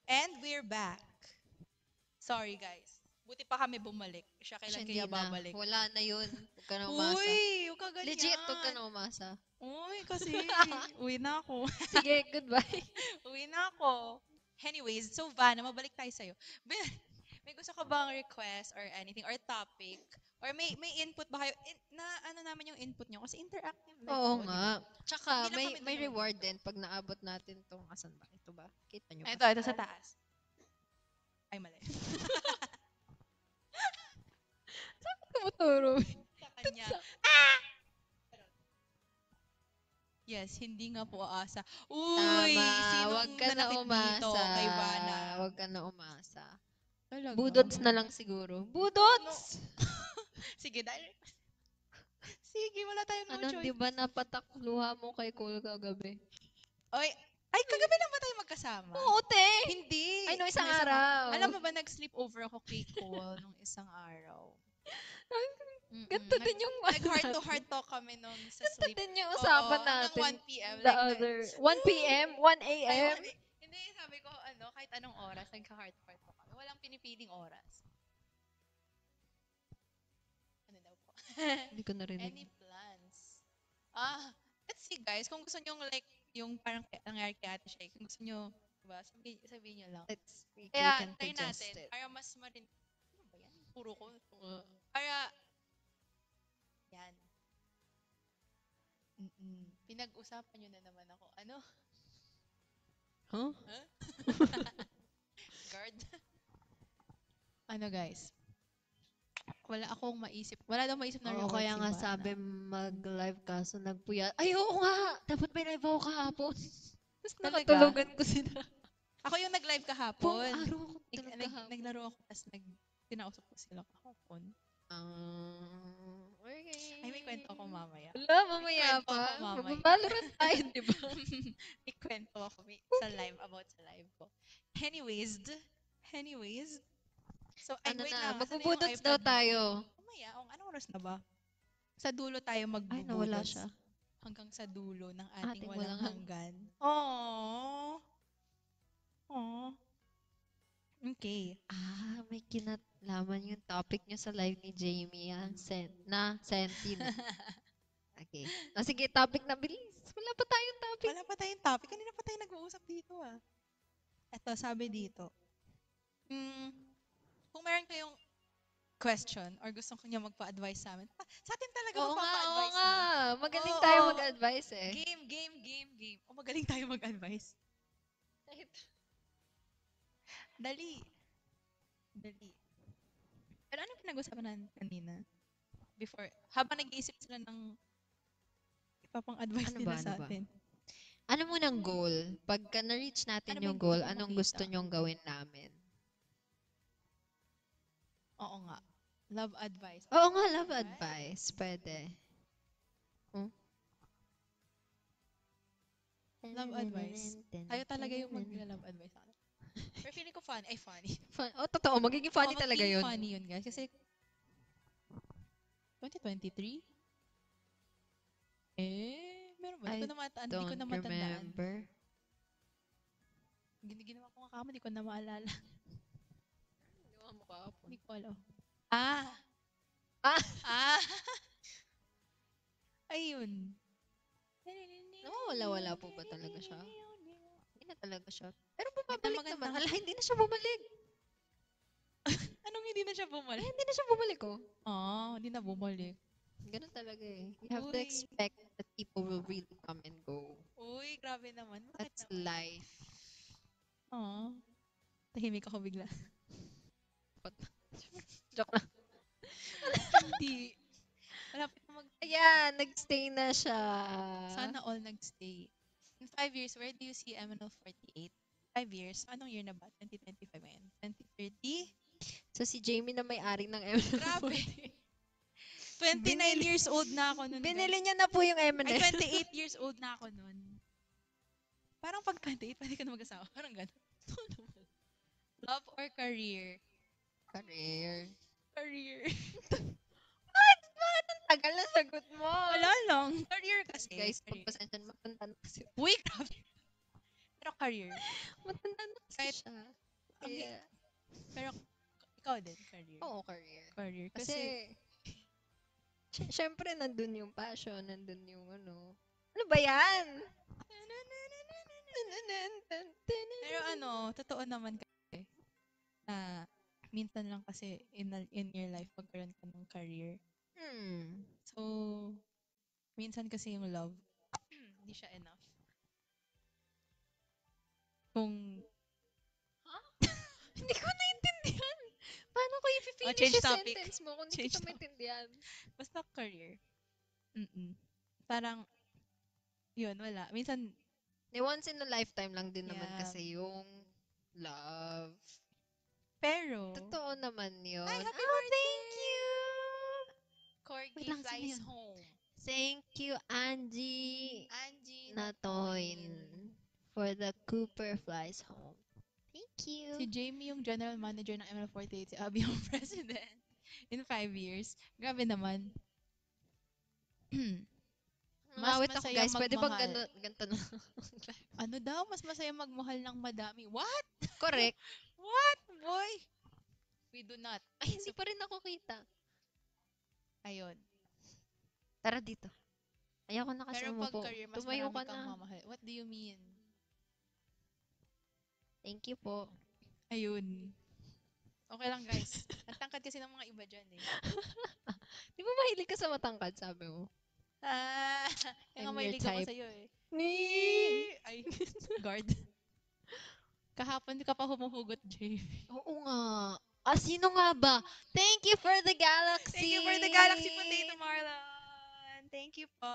And we're back. Sorry, guys. Buti pa kami bumalik. Siya kailan Hindi kaya na. babalik? Wala na yun. Huwag ka na umasa. Uy, huwag ka ganyan. Legit, huwag ka na umasa. Uy, kasi uwi na ako. Sige, goodbye. Uwi na ako. Anyways, so Vanna, mabalik tayo sa'yo. May gusto ka bang request or anything or topic? Or may input ba kayo? Na ano naman yung input nyo? Kasi interactive like Oo to, di nga. ba? Tsaka, Hindi na may, kami may dalawa reward dito. din pag naabot natin tong asan ba? Ito ba? Kita nyo ba? Ito sa taas. Ay, mali. Tumuturo. Sa kanya. Yes, hindi nga po aasa. Uy, Tama. sinong Huwag ka na nanakit dito umasa. kay Vanna? Huwag ka na umasa. Talaga? Budots na lang siguro. No. Budots! Sige, dahil... Sige, wala tayong no Ano, di choice. ba napatak luha mo kay Cole kagabi? Oy, ay, kagabi lang ba tayo magkasama? Oo, te! Hindi. Ay, no, isang Nung araw. Alam mo ba, nag-sleep over ako kay Cole nung isang araw. Ganto din yung Nag-heart to heart talk kami nung sa Ganto sleep. din yung usapan Oo, hanggang natin. 1 p.m. The Like, other. 1 p.m.? 1 Ay, a.m.? hindi, sabi ko, kahit anong oras, nagka-heart to heart talk kami. Walang pinipiling oras. Ano daw po? Hindi ko narinig. Any plans? Let's see guys, kung gusto nyo like, yung parang nangyari kay Ate Shay, kung gusto nyo, diba, sabihin nyo lang. We Kaya, can try suggest natin, it. para mas marin... Ano ba yan? Puro ko. Para, yan. Pinag-usapan nyo na naman ako. Ano? Huh? Guard? Ano guys? Wala akong maisip. Wala daw maisip na Oo, record kaya si nga Vanna. sabi mag-live kaso nagpuya. Ay, oo nga! Dapat may live ako kahapon. Tapos Talaga? nakatulugan ko sila. Ako yung nag-live Buong kahapon. araw ako tulog kahapon. Naglaro ako, tapos tinausap ko sila kahapon. Okay. Ay, may kwento ako mamaya. Wala, mamaya May kwento pa. ako mamaya. Mababalorant tayo, di ba? May kwento ako sa live, about sa live ko. Anyways. So, ay, Ano wait na, lang. Asan na yung magbubudots iPad daw mo? tayo. Mamaya, anong oras na ba? Sa dulo tayo Ay, magbubudots. nawala siya. Hanggang sa dulo ng Ating ating walang walang hanggan. Aww. Aww. Okay. May kinalaman yung topic nyo sa live ni Jamie. Senti na. Okay. Sige, topic na bilis. Wala pa tayong topic. Wala pa tayong topic. Kanina pa tayo nag-uusap dito Ito, sabi dito. Kung meron kayong question or gusto niyo magpa-advise sa amin, sa atin talaga Oo nga. magpapa-advise Magaling Oo, tayo oo. mag-advise eh. Game. Magaling tayo mag-advise. Dali. Pero ano pinag-usapan natin kanina? Before, habang nag-iisip sila ng ipapang-advise nila sa atin. Ano munang goal? Pagka na-reach natin Ano ba yung yung goal, gusto mong anong makita? gusto nyong gawin namin? Oo nga. Love advice. Oo nga, love advice. Pwede. Love advice. Tayo talaga yung mag-love advice sa akin. Pero feeling ko funny. Totoo. Magiging funny talaga yun. Funny yun, guys. Kasi 2023? Meron ba? Hindi ko na matandaan. Remember. Ginawa ko nga kama, hindi ko na maalala. Ginawa mo kahapon. Hindi ko alam. Ayun. Wala po ba talaga siya? Hindi na talaga siya. Pero bumabalik maganda naman. nga. Hindi na siya bumalik. Anong hindi na siya bumalik? Hindi na siya bumalik, oh. Hindi na bumalik. Ganun talaga eh. You have to Uy. expect that people will really come and go. Uy, grabe naman. Bakit That's naman? life. Tahimik ako bigla. Joke lang. Hindi. Malapit na Ayan, nagstay na siya. Sana all nagstay. In 5 years, where do you see MNL 48? 5 years? Anong year na ba? 2025 ngayon? 2030? So si Jamie na may-ari ng M&M. Grabe. 29 years old na ako nun. Binili niya na po yung Ay, M&M. 28 years old na ako nun. Parang pag 28, pwede ka na mag-asawa. Parang gano'n. Love or career? Career. Bakit ang tagal na sagot mo? Wala lang. Career kasi. Guys, career. pagpasensya na matanda na kasi. Uy, grabe. Pero career. Matanda na kasi Kahit- siya. Ang- Kaya, Pero Ikaw din, career. Oo, career. Career. Kasi, syempre, nandun yung passion, nandun yung ano. Ano ba yan? Pero totoo naman kasi na minsan lang kasi in your life magkaroon ka ng career. So, minsan kasi yung love, hindi siya enough. Kung, Hindi ko naintindihan. Paano ko i-finish change yung topic. sentence mo kung hindi Change kita topic. maintindihan? Basta career. Parang, yun, wala. Minsan, Once in a lifetime lang din naman Yeah. kasi yung love. pero, Totoo naman yun. Ay, happy Oh, birthday! thank you! Corgi Wait lang, sino flies yun? home. Thank you, Angie Angie Natoin, for the Cooper Flies Home. Thank you. Si Jamie yung general manager ng ML48, si Abby yung president. In 5 years. Grabe naman. Mas Ngawit ako, masaya guys. Pwede bang magmahal. ganito na? Ano daw? Mas masaya magmahal ng madami. What? Correct. What, boy? We do not. Ay, hindi pa rin ako kita. Ayun. Tara dito. Ayoko na kasi Pero pag umupo. career, mas Tumayo marami ka kang na. mamahal. What do you mean? Thank you po. Ayun. Okay lang, guys. Ang tangkad kasi ng mga iba dyan, eh. Di ba mahilig ka sa matangkad, sabi mo? Kaya nga I'm your mahilig ako type. sa'yo, eh. Ni! Ay, guard. Kahapon ka pa humuhugot, Jay. Oo nga. Sino nga ba? Thank you for the galaxy! Thank you for the Galaxy Potato, Marlon. Thank you po.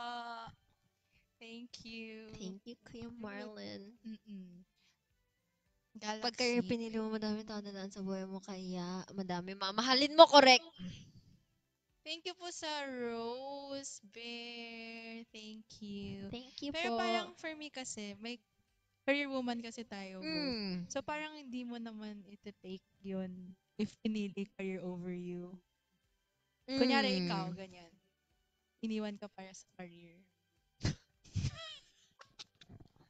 Thank you. Thank you, Kuya Marlon. Galaxy. Pag career pinili mo, madami tao na sa buhay mo, kaya madami mamahalin mo, correct? Thank you po sa Rose Bear. Thank you. Thank you Pero po. parang for me kasi, may career woman kasi tayo both. Mm. So parang hindi mo naman iti-take yun if pinili career over you. Kunyari ikaw, ganyan. Iniwan ka para sa career.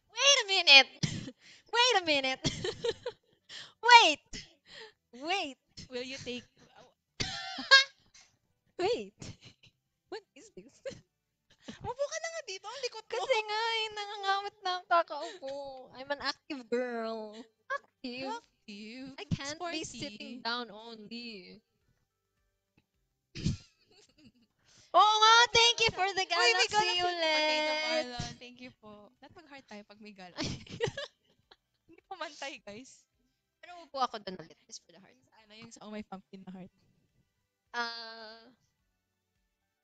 Wait a minute! Wait a minute! Wait! Wait! Will you take... Wait! What is this? Upo ka na nga dito, ang likot mo. Kasi nga, nangangamit na ang kakaupo. I'm an active girl. Active? Active. I can't be Sporty. sitting down only. Oo nga, thank you for the Uy, may galaxy Galaxy ulit. Potato, Marlon. Thank you po. Dapat mag-heart tayo pag may galaxy. Hindi pumantay, guys. Pero upo ako doon ulit, just for the heart. Yung sa may pumpkin na heart.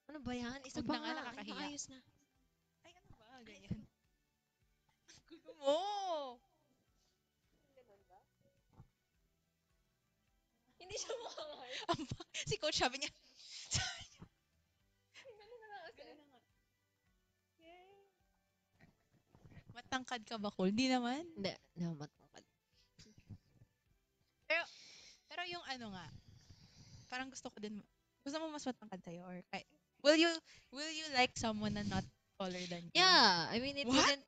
Ano ba yan? Isa Huwag pa na nga, nga. nakakahiya. Ay, ayos na. Ay, ano ba? Ganyan. Gulo mo! Hindi siya makakaya. Si coach sabi niya, matangkad ka ba, Cole? Hindi naman. Hindi, matangkad. Pero yung ano nga, parang gusto mo mas matangkad sa'yo? Or, will you like someone na not taller than you? Yeah, I mean, it What? wouldn't,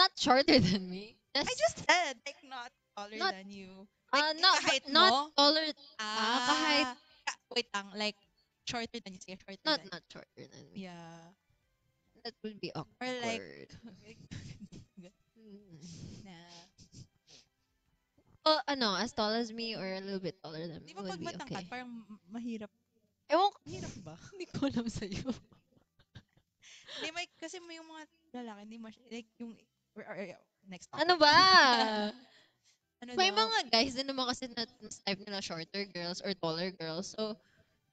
not shorter than me. I just said, like, not taller Not- than you. Like, kahit not mo? taller, kahit, Wait lang, like, shorter than you. Sige, shorter not than shorter than me. Yeah. That would be awkward. Or like, na, As tall as me or a little bit taller than me di ba would pag be matangkad, okay. parang mahirap. Ewan ko, Mahirap ba? hindi ko alam sa'yo. Hindi, kasi may yung mga lalaki, hindi like, yung, next topic. Ano ba? Ano May daw? mga guys din naman kasi na mas type nila shorter girls or taller girls. So,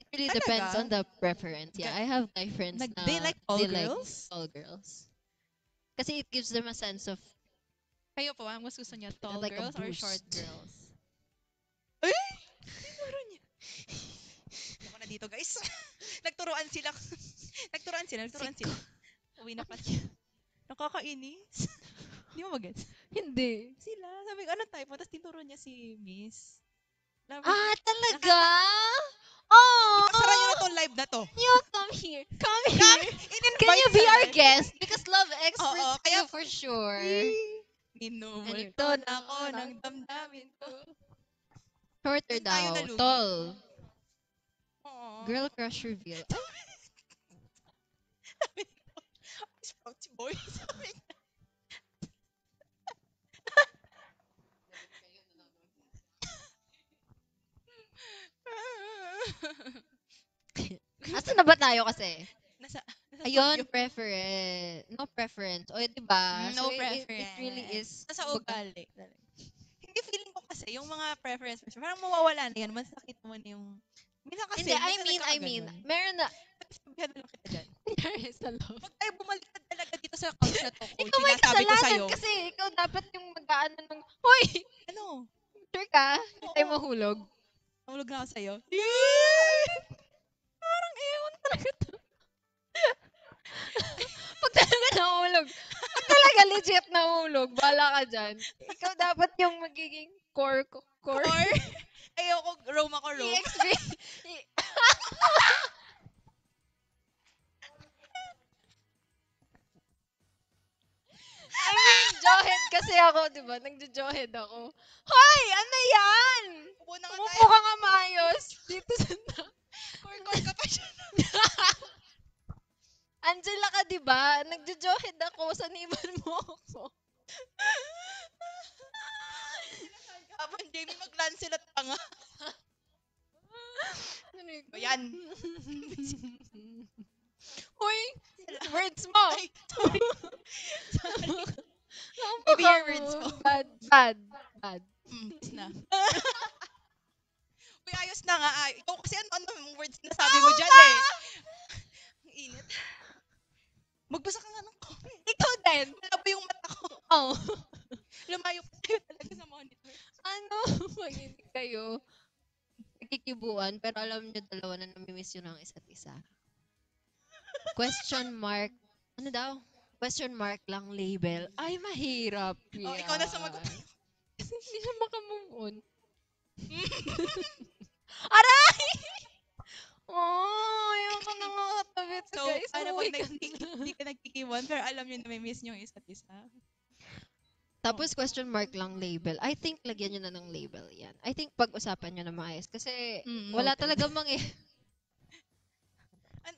it really Talaga? depends on the preference. Yeah, I have guy friends na They like tall girls? tall girls. Kasi it gives them a sense of Kayo po, ang mas gusto niya, tall like a girls or boost. short girls? Ay! Tinuro niya. Ako na dito, guys. Nagturuan sila. Nagturuan sila. Uwi na pa siya. Nakakainis. Hindi mo mag-gets? hindi. Sila. Sabi ko, ano type mo? Tapos tinuro niya si Miss. Talaga? Oh! Ipasara niyo na tong live na to. You come here. Come here. Can you be our guest? Because love experts Oo, kaya- kayo for sure. Minumulto na ako ng damdamin ko. Shorter Doon tayo daw. nalugi. Tall. Oo. Girl crush reveal. Ay, Sprouts boy. Sabi niya. asan na ba tayo kasi? Nasa Ayun, studio. preference. No preference. O, diba? So, No it really preference. is, Nasa kumbaga, ugali. Hindi, feeling ko kasi, yung mga preference, parang mawawala na yan. Once nakita mo na yung... Minsan kasi, hindi, I minsan mean, nagkakaganon. meron na, Sabihan na lang kita dyan. there is a love. Huwag tayo bumaliktad talaga dito sa couch na to, Coy. Ikaw may Sinasabi ko kasalanan sa'yo. kasi ikaw dapat yung mag-aano ng, hoy, Ano? sure ka? Hindi tayo Oo. mahulog. Mahulog na ako sa'yo. Parang ewan talaga to. Pag talaga nahulog, pag talaga legit nahulog, bala ka dyan. Ikaw dapat yung magiging core. Core? Ayoko, Rome ako, Rome. I-experience. I mean, jawhead kasi ako, di ba? Nagjo-jawhead ako. Hoy! Ano yan? Upo na nga Umupo tayo. ka nga maayos. Dito sa Core ka pa siya. Angela ka, di ba? Nagjo-jawhead ako. Saniban mo ako. Habang Jamie mag-Lancelot pa nga. Ano Yan. Hoy! Words mo! Ay, sorry. Sorry. Napaka- Maybe your words mo. Bad. Tapos na. Uy, ayos na nga. Ay, ikaw kasi ano yung words na sabi mo dyan eh. Ang init. Magbasa ka nga ng comment. Ikaw din. Malabo yung mata ko. Oh. Lumayo pa tayo talaga sa monitor. Ano? Maginig kayo. Nagkikibuan, pero alam nyo dalawa na namimiss yun ang isa't isa. Question mark. Ano daw? Question mark lang label. Ay, mahirap yan. Oh, ikaw na sumagot. Kasi hindi siya makamove on. Aray! Oh, ayoko na nga katabi to, So, guys. ano Umuwi pag ka na. hindi ka nagkikiwan, pero alam nyo na may miss nyo yung isa't isa. Tapos question mark lang label. I think lagyan nyo na ng label yan. I think pag-usapan nyo na maayos. Kasi wala Noted. talaga Ano,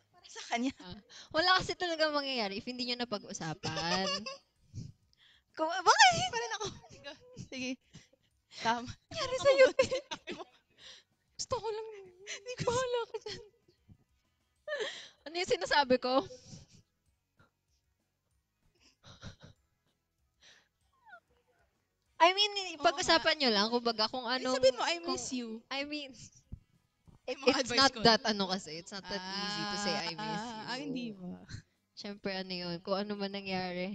para sa kanya. wala kasi talaga mangyayari if hindi nyo na pag-usapan. Bakit? Pa rin ako. Sige. Tama. Nangyari sa'yo, te? Gusto ko lang. Bahala ka dyan. Ano yung sinasabi ko? I mean, Oo pag-usapan nyo lang, kumbaga, kung Ay, anong... sabihin mo, I kung- miss you. I mean, Yung mga it's advice not ko. that, kasi, it's not that easy to say I miss you. Hindi ba? Siyempre, ano yun, kung ano man nangyari.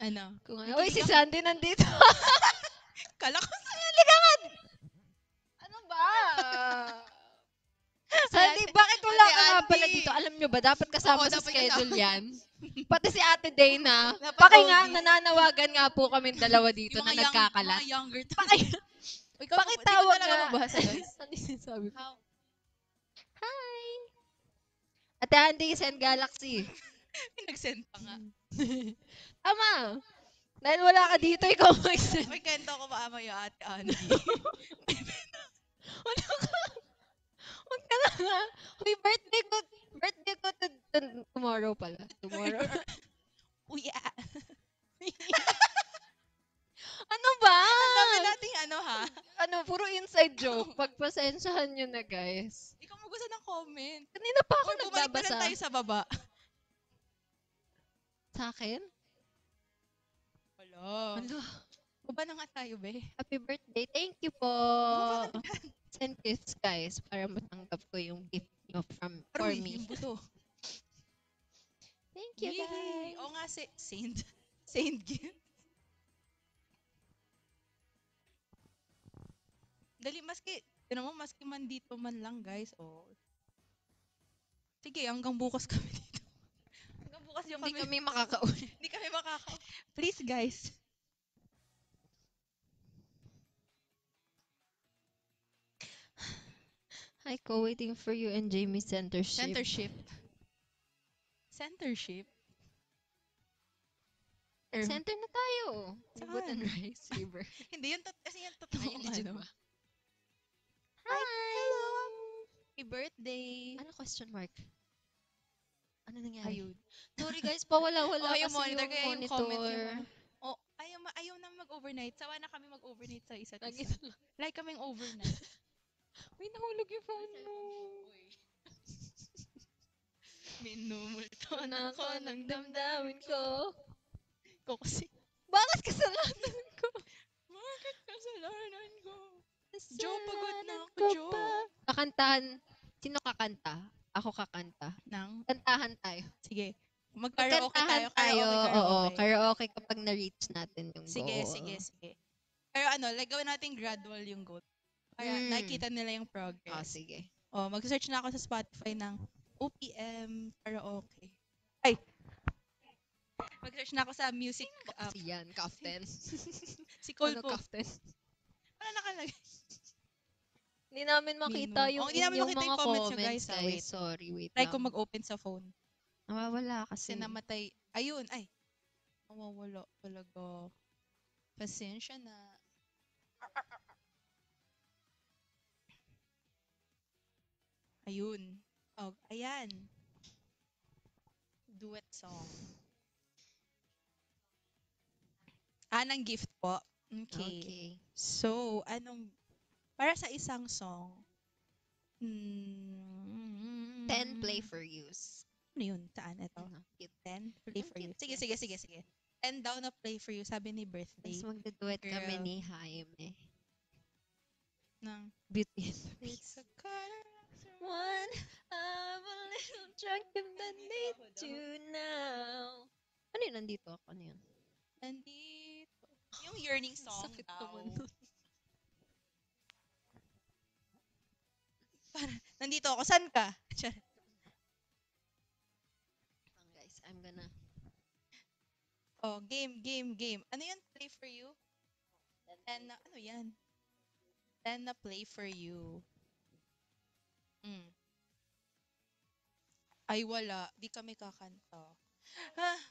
Ano? Kung ano, uy, si Sandy nandito. Kala ko Ano ba? Sandy, bakit wala Ate ka nga pala Andy. dito? Alam nyo ba, dapat kasama Oo, sa dapat schedule kasama. yan. Pati si Ate Dana. Dapat Paki nga, OG. nananawagan nga po kami dalawa dito yung na mga nagkakalat. mga younger Paki, Ikaw, pakitawag di ko talaga nga. magbasa, guys. Ano yung sinasabi ko? How? Hi! Ate Andy, Send Galaxy. Nag-send pa nga. Tama! Dahil wala ka dito, ikaw mag-send. May kwento ko pa ama yung ate Andy. Wala ka. Huwag ka na nga. Uy, birthday ko tomorrow pala. Tomorrow. Uy, Ano ba? Ang dami nating ano ha. Ano, puro inside joke. Pagpasensyahan nyo na, guys. Ikaw magbasa ng comment. Kanina pa ako Or bumalik na lang nagbabasa. tayo sa baba. Sa akin? Wala. Ano? Baba na nga tayo, be. Happy birthday. Thank you po. Baba na dyan. Send gifts, guys, para matanggap ko yung gift nyo for Uy, me. yung buto. Thank you, Yay! guys. Oo nga, Saint gift. Dali, maski man dito man lang, guys. Oh. Sige, hanggang bukas kami dito. Hanggang bukas yung Hindi kami. kami makakauwi. Hindi kami Please, guys. Hi, ko, waiting for you and Jamie Centership. Centership? Center na tayo. Saan? Libot and Rice River. Hindi, kasi yung totoong Ay, legit ano. ba? Hi! Hello! Happy birthday! Ano question mark? Ano nangyari? Ayun. Sorry guys, pawala-wala Oh, yung kasi monitor. yung Kaya yung comment yung monitor. mga, oh, ayaw na mag-overnight. Sawa na kami mag-overnight sa isa't Lagi isa. na lang. Like kaming overnight. Uy, nahulog yung phone mo. Minumulto Ito na na ako ako ng ng damdamin damdamin ko. ko. Ko kasi, Bakit kasalanan ko? bakit kasalanan ko? Jo, pagod na Kasalanan ako, ko Jo. ba? Kakantahan. Sino kakanta? Ako kakanta. Nang, Kantahan tayo. sige. Mag-karaoke Magkantahan tayo. tayo. Karaoke, Oo, karaoke. karaoke kapag na-reach natin yung Sige, goal. sige, sige. Pero ano, like gawin natin gradual yung goal. Para Mm. nakikita nila yung Oh, progress. sige. Oh, mag-search na ako sa Spotify ng OPM karaoke. Ay, mag-search na ako sa music app. Kasi yan, captain. Si Cole Ano po. captain? Wala nakalagay. Hindi namin makita Minum. yung Oh, hindi namin inyong makita mga yung comments nyo, comments, guys, ah. guys. Wait. Sorry, wait Try lang. ko mag-open sa phone. Nawawala Kasi kasi. namatay. Ayun, ay. Nawawala talaga. Pasensya na. Ayun. Oh, ayan. Duet song. Ng gift po. Okay. Okay. So, para sa isang song, 10 play for use. ano yun? Saan? Ito? Ano, cute. 10? Play Ang for you. cute, Sige, yes. sige, sige, sige. 10 daw na play for you, sabi ni Birthday. Tapos magduduet kami Girl. ni Jaime. Ng, Beauty and the it's Beast. a color. One, I'm a little drunk and I need you now. Ano yun? Nandito ako. Ano yun? Nandito. Yung yearning song Sakit daw. naman nun. Nandito ako. San ka? Charot. Guys, I'm gonna... Oh, game, game, game. Ano yun? Play for you? 10 na, ano yan? 10 na play for you. Ay, wala. Di kami kakanta. Ah.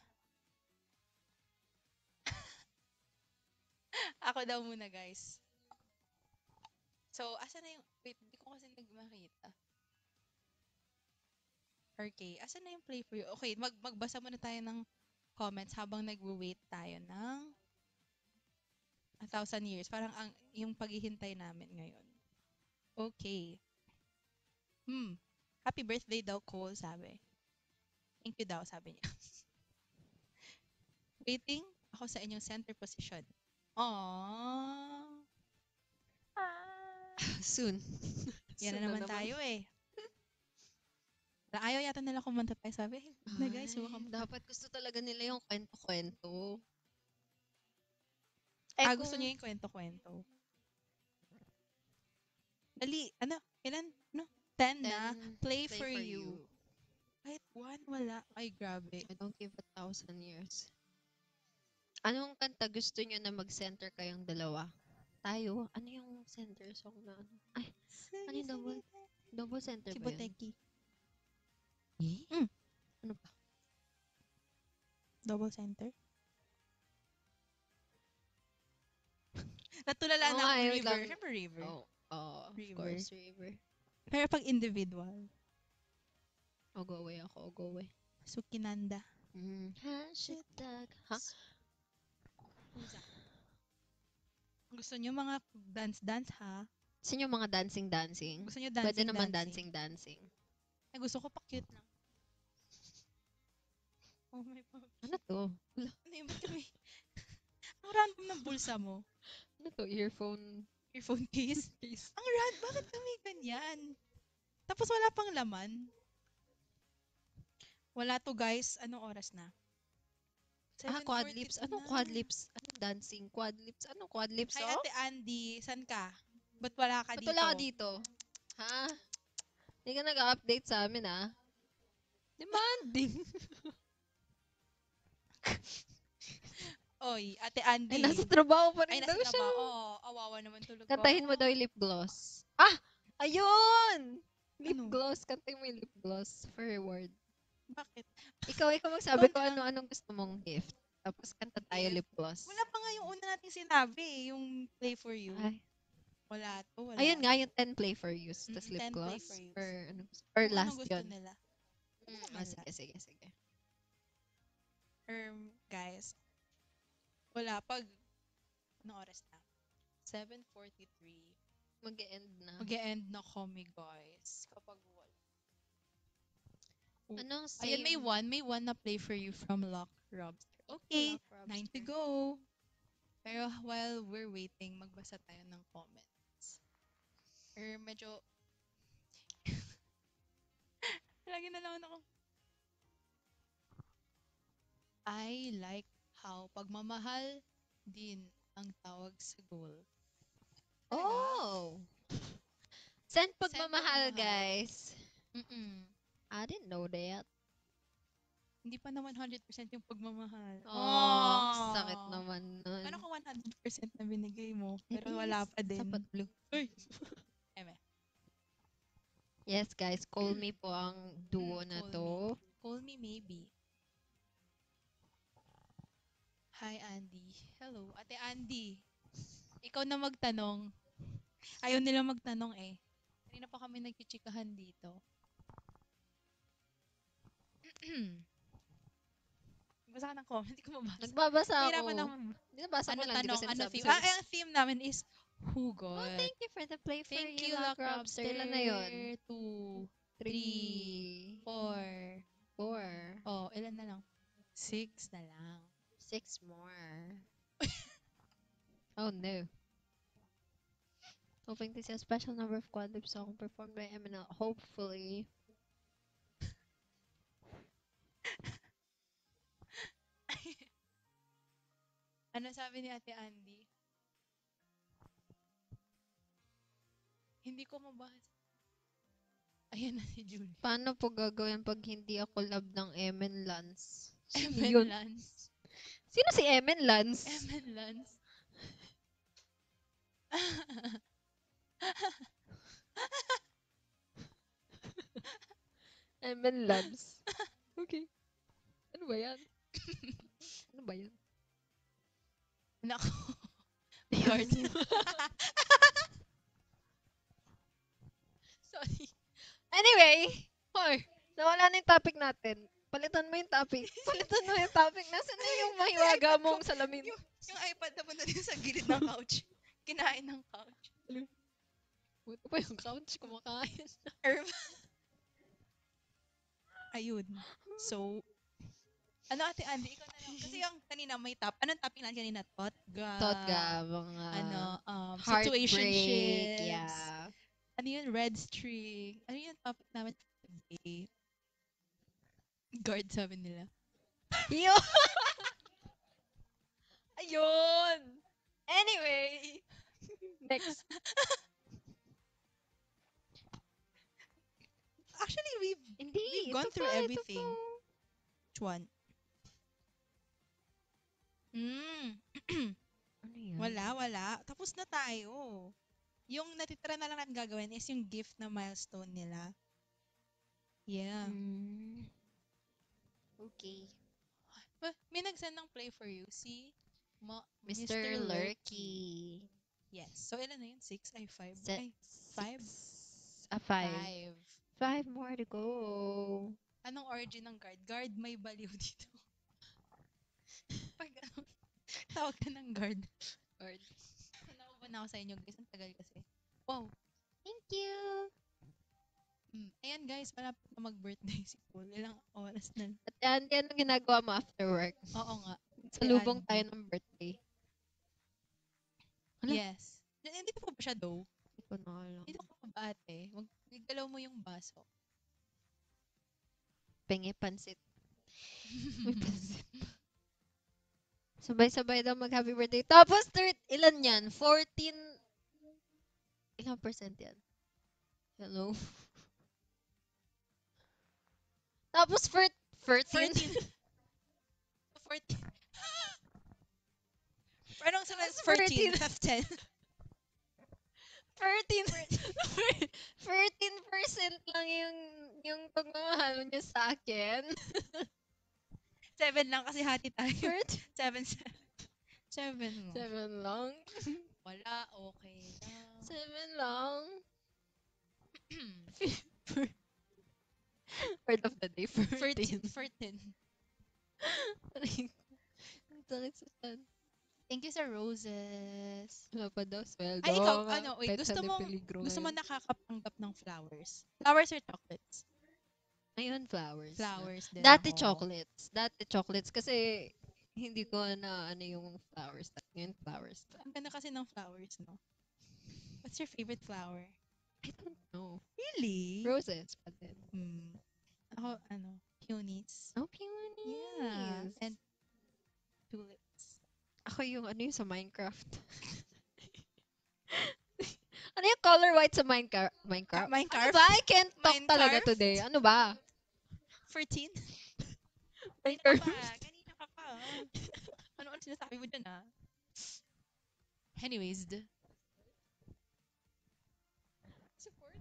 Ako daw muna, guys. So, asa na yung... Wait, di ko kasi nagmakita. Okay, asa na yung play for you? Okay, magbasa muna tayo ng comments habang nagwo-wait tayo ng 1,000 years. Parang yung paghihintay namin ngayon. Okay. Happy birthday daw, Cole, sabi. Thank you daw, sabi niya. Waiting ako sa inyong center position. Aww. Soon. Yan Soon na naman tayo eh. Ayaw yata nila kumanta tayo. Sabi, hey, na guys, Ay, huwag kang dapat gusto talaga nila yung kwento-kwento. gusto niya yung kwento-kwento. Dali, ilan? 10 na, 10 play for you. Kahit 1, wala. Ay, grabe. I don't give 1,000 years. Anong kanta gusto nyo na mag-center kayong dalawa? Tayo? Ano yung center song na ano? Ay, ano yung double center ba yun? Kiboteki. Eh? Ano pa? Double center? Natulala Oo na nga, ako, wait river. lang. Siyempre river. Of River. course, river. Pero pag individual, I'll go away ako, I'll go away. Sukinanda. Hashtag. Ha? Gusto niyo mga dance-dance ha? Gusto nyo mga dancing-dancing? Gusto niyo Pwede naman dancing-dancing? dancing-dancing. Ay, gusto ko pa cute lang. Oh my God. Ano to? Ano yun? Ba't kami? Ang random ng bulsa mo. Ano to? Earphone Earphone case? case. Ang random. Bakit kami ganyan? Tapos wala pang laman. Wala to guys. Anong oras na? Quadlips. 7:42 Anong na. quadlips? Anong dancing? Quadlips? Anong quadlips, Hi, oh? Ate Andy. San ka? Ba't wala ka Ba't dito? wala ka dito? Ha? Hindi ka nag-update sa amin, ha? Demanding. Oy, Ate Andy. Ay, nasa trabaho pa Ay, rin nasa daw siya. trabaho. Oo, awawa naman tulog ko. Kantahin mo daw yung lip gloss. Ah! Ayun! Lip Ano? gloss. Kantahin mo yung lip gloss for reward. Bakit? Ikaw magsabi Ikaw ko na. anong gusto mong gift. Tapos kanta tayo Gift? lip gloss. Wala pa nga yung una nating sinabi, yung play for you. Ay. Wala to, wala. Ayun nga, yung 10 play for use. Tas lip 10 play gloss. for use. Or, ano, or Kung last anong gusto yun. nila. Ano Mm, naman sige, last? sige, sige. Guys, wala. Pag, anong oras na? 7:43. Mag-end na. Mag-e-end na kami, guys. Kapag wala. Anong Ayan, same? may one na play for you from Lock Robster. Okay, Lock 9 to Robster. go. Pero while we're waiting, magbasa tayo ng comments. Medyo, lagi na lang ako. I like how pagmamahal din ang tawag sa goal. Talaga? Oh! Send Send pagmamahal, pagmamahal. guys. Mm-mm. I didn't know that. Hindi pa na 100% yung pagmamahal. Oh, sakit naman nun. Paano kung 100% na binigay mo, At pero wala least, pa din? sapat blue. Uy! Eme. Yes, guys. Call me po ang duo na Call to. me. Call me maybe. Hi, Andy. Hello. Ate Andy. Ikaw na magtanong. Ayaw nila magtanong eh. Kanina pa kami nagchichikahan dito. Basa ka ng comment. Hindi ko mabasa. Nagbabasa ako. Nahirapan ako. Nabasa ko Ano lang, di ko tanong? Ano sinasabi. theme? Ang theme namin is Hugot. Oh, thank you for the play for Thank you, you, Lock Lock Robster. Robster. Ilan na yun? 2, 3, 4. 4, Oh, ilan na lang? 6 na lang. 6 more. Oh, no. Hoping to see a special number of quad lip song performed by Eminem. Hopefully. Ano sabi ni Ate Andy? Hindi ko mabasa. Ayan na si Julie. Paano po gagawin pag hindi ako love ng Emen Lance? Sino Emen yun? Lance. Sino si Emen Lance? Emen Lance. Emen Labs. Okay. Ano ba yan? Ano ba yan? Nako. Lord. Sorry. Anyway, Hoy. nawala na yung topic natin. Palitan mo yung topic. Palitan mo yung topic. Nasaan na yung mahiwaga mong salamin? Yung iPad naman na din sa gilid ng couch. Kinain ng couch. Buto pa yung couch kumakain. Ayun. So, ano Ate Andy, ikaw na lang. Kasi yung kanina may top. Anong topic natin kanina? Totga. Totga, mga Situationships. heartbreak. Yeah. Ano yun? Red string. Ano yung topic namin today? Guard sabi nila. Yun! Ayun! Anyway, next. Actually, Hindi, we've gone ito through pa, ito everything. pa. Which one? Ano yan? Wala. Tapos na tayo. Yung natitira na lang natin gagawin is yung gift na milestone nila. Yeah. Okay. May nag-send ng play for you. Si Mr. Lurky. Yes. So, ilan na yun? 6? Ay, 5. Set Ay, 5? 5. 5 more to go. Anong origin ng guard? Guard, may baliw dito. Pag tawag ka ng guard. Guard. Nauuban na ako sa inyo, guys. Ang tagal kasi. Wow. Thank you. Ayan, guys. Malapit na mag-birthday si Paul. Ilang oras na. At yan ang ginagawa mo after work. Oo nga. Salubong Andy. tayo ng birthday. Hala. Yes. Dito po ba siya, though? Hindi ko na alam. Dito ka pa ba, ate? Galaw mo yung baso. Pengi pansit. May pansit. Sabay-sabay daw mag-happy birthday. Tapos, ilan yan? 14. Ilang percent yan? Hello? Tapos, 13. 14. Anong sa Tapos 14? 10. 13% lang yung pagmamahal niya sa akin. 7 lang kasi hati tayo. 7 7 mo. lang. Wala, okay lang. 7 lang. Word of the day, 14. 14. Ang sakit sa tiyan. Thank you sa roses. Wala pa daw sweldo. Ay, ikaw, nga. ano, wait, Kahit gusto San mo Peligro ngayon. nakakapanggap ng flowers? Flowers or chocolates? Ayun, flowers. na. Flowers din Dati ako. chocolates. Dati chocolates kasi hindi ko na ano yung flowers. Ngayon flowers. Ang ganda kasi ng flowers, no? What's your favorite flower? I don't know. Really? Roses pa din. Ako, peonies. Oh, peonies. Yeah. And tulips. Ako yung ano yung sa Minecraft. Ano yung color white sa Minecraft? Minecraft? Minecraft? Ano ba? I can't talk talaga Minecraft? today. Ano ba? 14? Kanina ka Minecraft. pa. Kanina ka pa. Ano sinasabi mo dyan, ah? Anyways, support.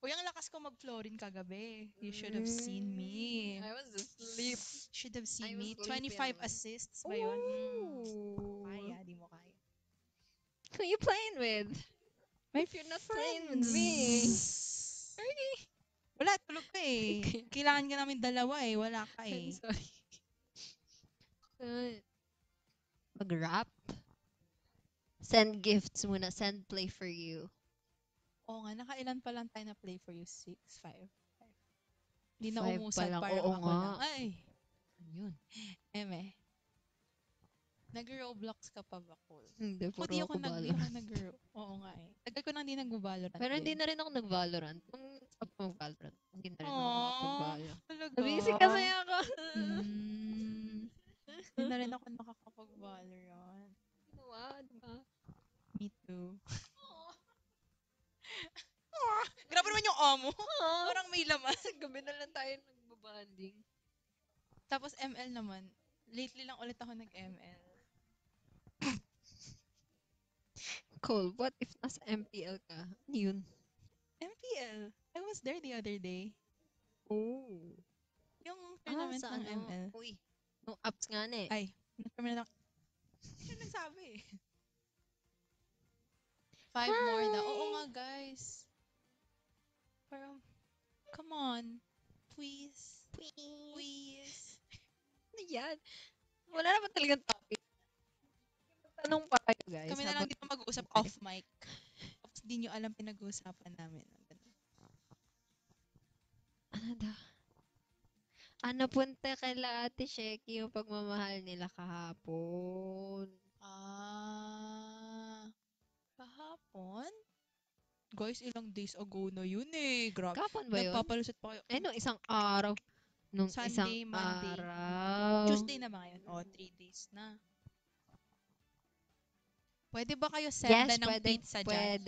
Uy, ang lakas ko mag-Florin kagabi. You should have seen me. I was asleep. Should have I seen was me. sleeping 25 naman. assists ba yun? Ooh. Kaya, di mo kaya. Who you playing with? My If you're not playing with me. Okay. Wala, tulog ka eh. Okay. Kailangan ka namin dalawa eh. Wala ka I'm eh. sorry. Mag-rap? Send gifts muna. Send play for you. Oo nga, nakailan pa lang tayo na play for you? 6, 5. Hindi na 5 pa umusad, lang. parang Oo ako nga. lang. Ay, Ano yun? eme. Nag-Roblox ka pa ba, Cole? Hindi, Ako puro di ako ako Valorant. Oo nga eh. Tagal ko nang di nag-Valorant Pero hindi din. na rin ako nag-Valorant. Nung stop ko mag-Valorant, hindi na rin ako Aww, nakapag-Valorant. talaga. Busy kasi ako. Hindi na rin ako nakakapag-Valorant. Diba? Me too. Grabe naman yung amo. Parang may laman. Gabi na lang tayo nagbabanding. Tapos ML naman. Lately lang ulit ako nag-ML. Cole, what if nasa MPL ka? Ano yun? MPL. I was there the other day. Oh. Yung tournament sa ng ano? ML. Uy, nung apps nga na eh. Ay, nag-tournament ako. Sino nagsabi eh? 5 more daw. Oo nga, guys. Parang, come on. Please. Please. Ano yan? Wala naman talagang topic. Tanong pa kayo, guys. Kami na lang dito mag-uusap off mic. Tapos di nyo alam pinag-uusapan namin. Ano daw? Ano punta kay Ate Sheki yung pagmamahal nila kahapon? Kahapon? Guys, ilang days ago na yun eh. Grabe. Kahapon ba yun? Nagpapalusot pa kayo. Ay, nung isang araw. Nung Sunday, isang Monday. araw. Tuesday na ba ngayon? 3 days na. Pwede ba kayo senda ng pizza dyan?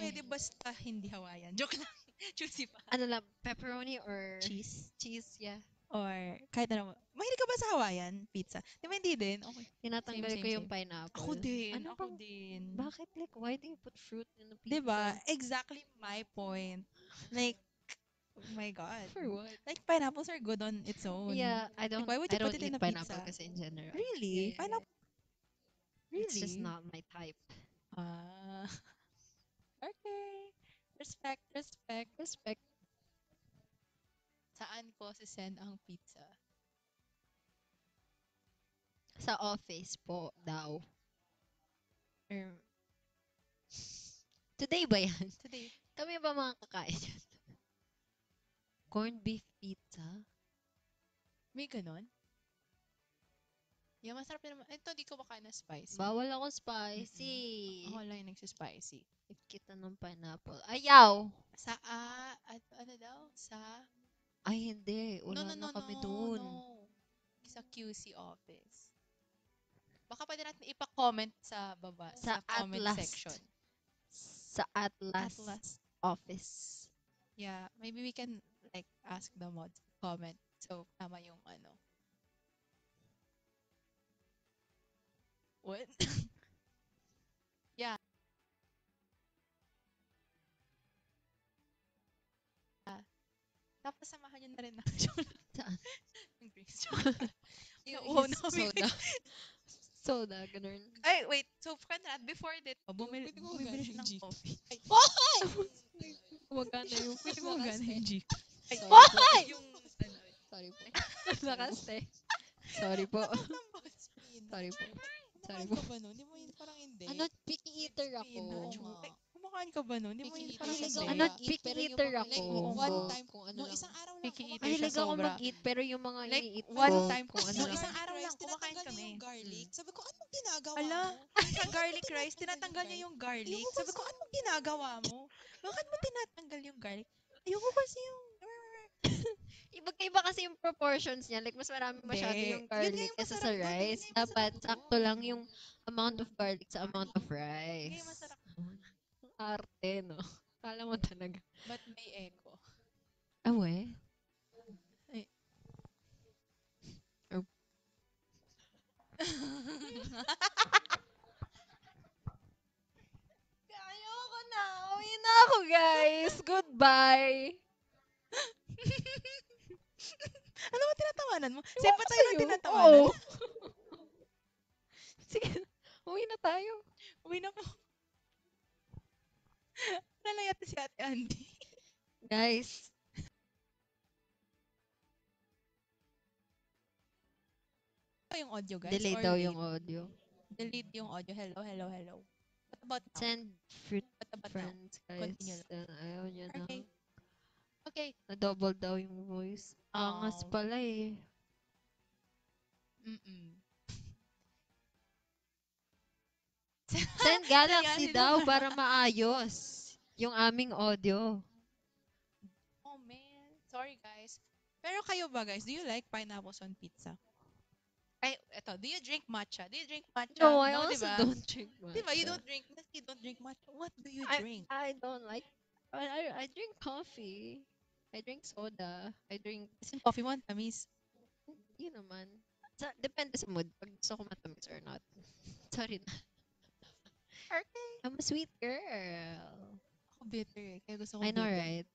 Pwede basta hindi Hawaiian. Joke lang. Choosy pa. Ano lang, pepperoni or Cheese? cheese, yeah. Or kahit ano. Mahilig ka ba sa Hawaiian pizza? Di ba hindi din? Okay. Tinatanggal Same, ko same, yung pineapple. Ako din. Ano Ako bang, din. bakit like, why do you put fruit in the pizza? Diba? Exactly my point. Like, oh my God. For what? Like, pineapples are good on its own. Yeah, I don't, why would you I put don't it in eat a pineapple pizza? kasi in general. Really? Yeah. Pineapple? Really? It's just not my type. Okay. Respect. Respect. Saan ko send ang pizza? Sa office po daw. Today ba yan? Today. Kami ba mga kakain yan? Corned beef pizza? May ganon? Yeah, masarap naman. Ito, di ko makain na spicy. Bawal ako spicy. Ako lang yung nagsispicy. If kita ng pineapple. Ayaw! Ano daw? Ay, hindi. Wala na kami doon. No. Sa QC office. Baka pwede natin ipa-comment sa baba. Sa comment Atlas. section. Sa Atlas office. Yeah, maybe we can like ask the mods to comment. So, tama yung ano. What? Yeah. Tapos samahan nyo na rin na. Saan? Yung drinks. Yung Nauuhaw na kami. soda. Soda, ganun. Ay, wait. So, Conrad, before dito, Pwede ko bumibili magana siya yung ng Gcash. coffee. Ay, Why? Gumagana yung pwede mo lakas, magana te. yung Gcash. Ay, Sorry po. yung, Sorry po. Lakas, te. Sorry po. Sorry po. Sorry Kumakain po. ka ba nun? Di mo yun parang hindi. Ano, picky eater ako. spinach. Oo nga. Ay, kumakain ka ba nun? Di mo Picky yun eater parang siya hindi. sobra. Ano, Eat, picky pero yung eater mga ako. like, Oo one nga. time, Kung ano nung lang. isang araw lang, Picky eater Mahilig siya ako sobra. mag-eat, pero yung mga Like, ini-eat one ko, time, kung ano nung lang. isang araw lang, rice, kumakain tinatanggal niya kami. yung garlic. Sabi ko, anong ginagawa Ala, mo? sa garlic Bakit rice, tinatanggal tinatanggal yung niya yung garlic? garlic. Ayoko Sabi ko, kasi. anong ginagawa mo? Bakit mo tinatanggal yung garlic? Ayoko kasi yung... Magkaiba kasi yung proportions niya. Like, mas marami masyado Hindi. yung Yun nga garlic yung kaysa masarap sa doon. Yun rice. nga yung masarap Dapat doon. sakto lang yung amount of garlic sa amount of Hindi rice. yung masarap. Arte, no? Kala mo talaga. But may echo. Awe? Ay. Or- Ayoko na. Uwi na ako, guys. Goodbye. Ano ba tinatawanan mo? Ewan Same ko ba tayo ng sa'yo. tinatawanan? Oo. Sige, uwi na tayo. Uwi na po. Wala na yata si Ate Andy. Guys, Ba yung audio, guys? delay Or daw late? yung audio. Delete yung audio. Hello, hello, hello. What about now? Send fruit What about now? friends, guys. Continue lang. Ayaw niya na. Okay. Okay. Na-double daw yung voice. Angas Oh. pala eh. Mm-mm. Send Galaxy Galaxy daw daw. para maayos yung aming audio. Oh, man. Sorry, guys. Pero kayo ba, guys? Do you like pineapples on pizza? Ay, eto. Do you drink matcha? Do you drink matcha? No, I No, also diba? don't drink matcha. Diba? You don't drink matcha. What do you drink? I don't like, I drink coffee. I drink soda. I drink, Isn't coffee mo, tamis? yun naman. Depende sa mood. Pag gusto ko matamis or not. Sorry na. Okay. I'm a sweet girl. Ako bitter eh. Kaya gusto ko I know, bitter. right?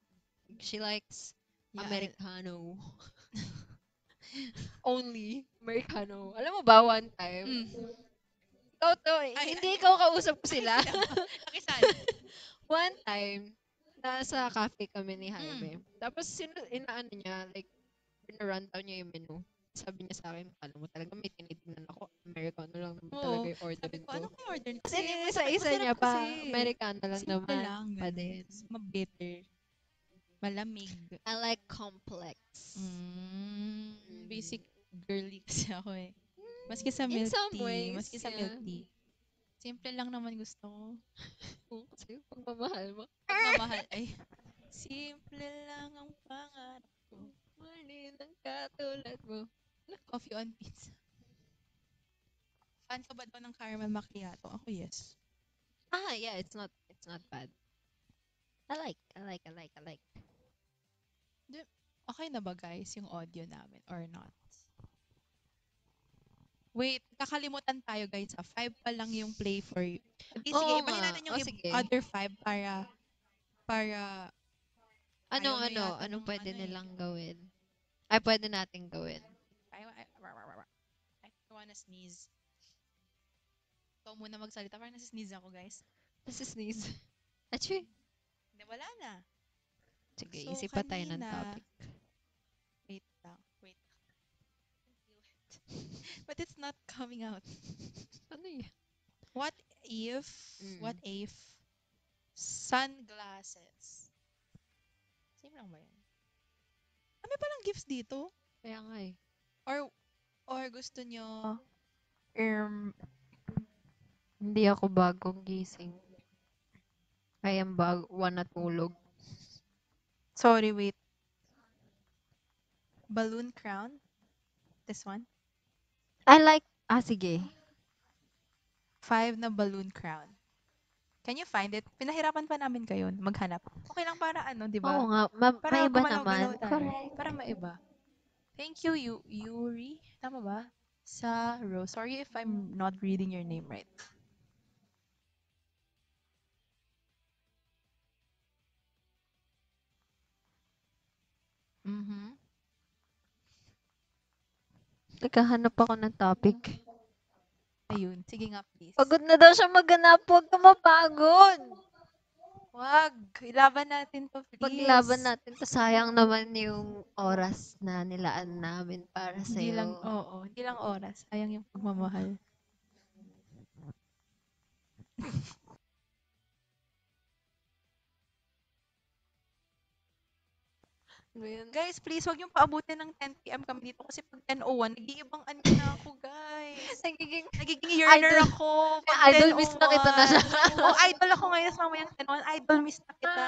She likes Yeah, Americano. Only Americano. Alam mo ba, one time, Mm. ikaw to, Ay, hindi ikaw kausap ko sila. Nakisali. One time, nasa cafe kami ni Jaime. Tapos, inaano niya, like, pinarundown niya yung menu. Sabi niya sa akin, alam mo talaga may tinitingnan ako. Americano lang naman talaga yung Sabi orderin ko, ko. ano kaya order? Kasi isa-isa niya pa, Americano lang Simple naman. lang. Pa ganun. din. Mabitter. Malamig. I like complex. Basic girly kasi ako eh. Maski sa In milk some tea. ways, Maski sa milk yeah. tea. Simple lang naman gusto ko. Kasi yung pagmamahal mo. Pagmamahal ay simple lang ang pangarap ko. Mali ng katulad mo. Coffee on pizza. Fan ka ba daw ng caramel macchiato? Ako yes. Yeah, it's not bad. I like. Okay na ba guys yung audio namin or not? Wait, kakalimutan tayo guys ha. 5 pa lang yung play for you. Di, sige, Oo ibahin nga. natin yung Sige. other 5 para ayaw nyo yata Anong nung pwede ano eh. nilang gawin? Ay, pwede nating gawin. I wanna sneeze. Ikaw muna magsalita. Parang nasi-sneeze ako guys. This is sneeze. Actually, Hindi, wala na. sige, So, isip pa tayo ng kanina- topic. Wait lang. But it's not coming out. Ano yun? What if Mm. sunglasses? Same lang ba yan? Ah, may palang gifts dito? Kaya nga eh. Or gusto nyo Hindi ako bagong gising. I am one na tulog. sorry, wait. Balloon crown? This one? I like, sige. 5 na balloon crown. Can you find it? Pinahirapan pa namin kayo maghanap. Okay lang para ano, di ba? Oo nga, Para maiba gumalaw-galaw naman. tayo. Correct. Para maiba. Thank you, Yuri. Tama ba? Sa Rose. Sorry if I'm not reading your name right. Mm-hmm. Naghahanap ako ng topic. Ayun, sige nga please. Pagod na daw siya maghanap. Huwag ka mapagod. Wag, ilaban natin to please. Paglaban natin to, sayang naman yung oras na nilaan namin para Hindi lang, sa'yo. oo, hindi lang oras. Sayang yung pagmamahal. Ano yun? Guys, please, wag yung paabutin ng 10 p.m. kami dito kasi pag 10:01, nag-iibang ano na ako, guys. Nagiging Nagiging yearner Idol. ako pag Idol miss na kita na siya. 10:01. Oh, idol ako ngayon sa mamayang 10:01. Idol miss na kita.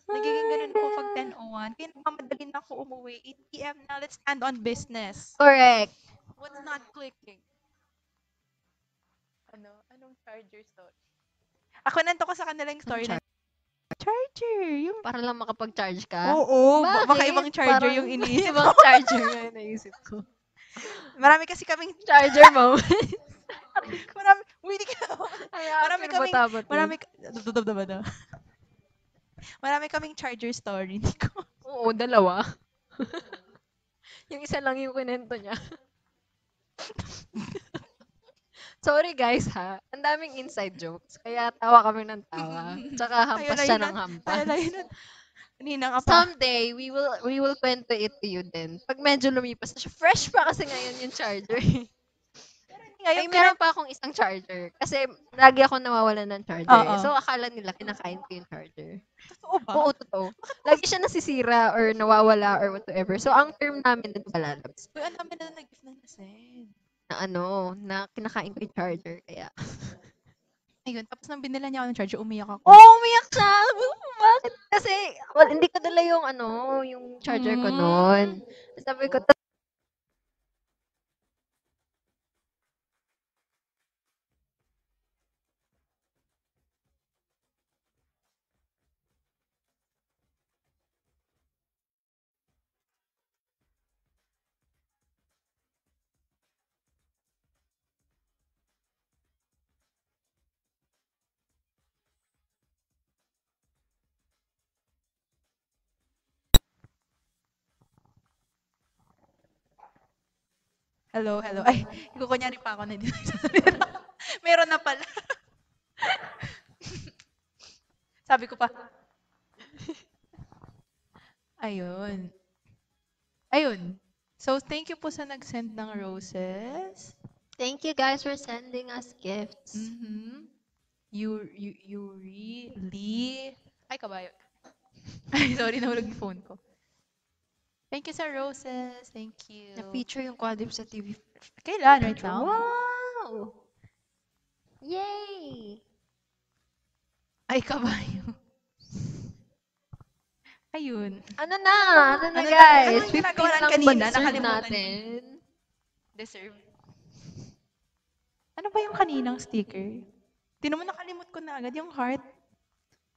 Nagiging ganun ako pag 10:01. Kaya nagmamadali na ako umuwi. 8 p.m. na, let's stand on business. Correct. What's not clicking? Anong charger story? Ako nanto ko sa kanilang story na charger. Yung Para lang makapag-charge ka? oo, baka Bakit? ibang charger Parang yung iniisip ibang ko. charger nga yung naisip ko. Marami kasi kaming Charger mo. hindi ka. Ay, Marami kaming marami eh. marami kaming charger story, Nico. Oo, dalawa. Yung isa lang yung kinento niya. Sorry guys ha. Ang daming inside jokes. Kaya tawa kami ng tawa. Tsaka hampas siya ng hampas. Kanina ka pa. Someday, we will kwento it to you din. Pag medyo lumipas na siya. Fresh pa kasi ngayon yung charger. Ay, Ngayon, meron pa akong isang charger. Kasi lagi ako nawawalan ng charger. Oo. So, akala nila kinakain ko yung charger. totoo ba? Oo, totoo. Lagi siya nasisira or nawawala or whatever. So, ang term namin dun pala, Labs, Uy, ang dami na nag-gift ng send. na kinakain ko yung charger. Kaya, Ayun, tapos nang binila niya ako ng charger, umiyak ako. umiyak siya! Bakit? Kasi, hindi ko dala yung, yung charger ko noon. Sabi ko, Hello, hello. Ay, ikukunyari pa ako na dito. Meron na pala. Sabi ko pa. Ayun. Ayun. So, thank you po sa nag-send ng roses. thank you guys for sending us gifts. Mm-hmm. Yuri, Lee. Ay, kabayo. Ay, sorry, nahulog yung phone ko. Thank you sa roses. Thank you. Na-feature yung quadrip sa TV. Kailan? Right now? Wow! Yay! Ay, kabayo. Ayun. Ano na Ano na- guys? ano yung ginagawa 15 natin lang kanina? mag-serve Nakalimutan ko. natin. Deserve. Ano ba yung kaninang sticker? Di naman nakalimut ko na agad yung heart.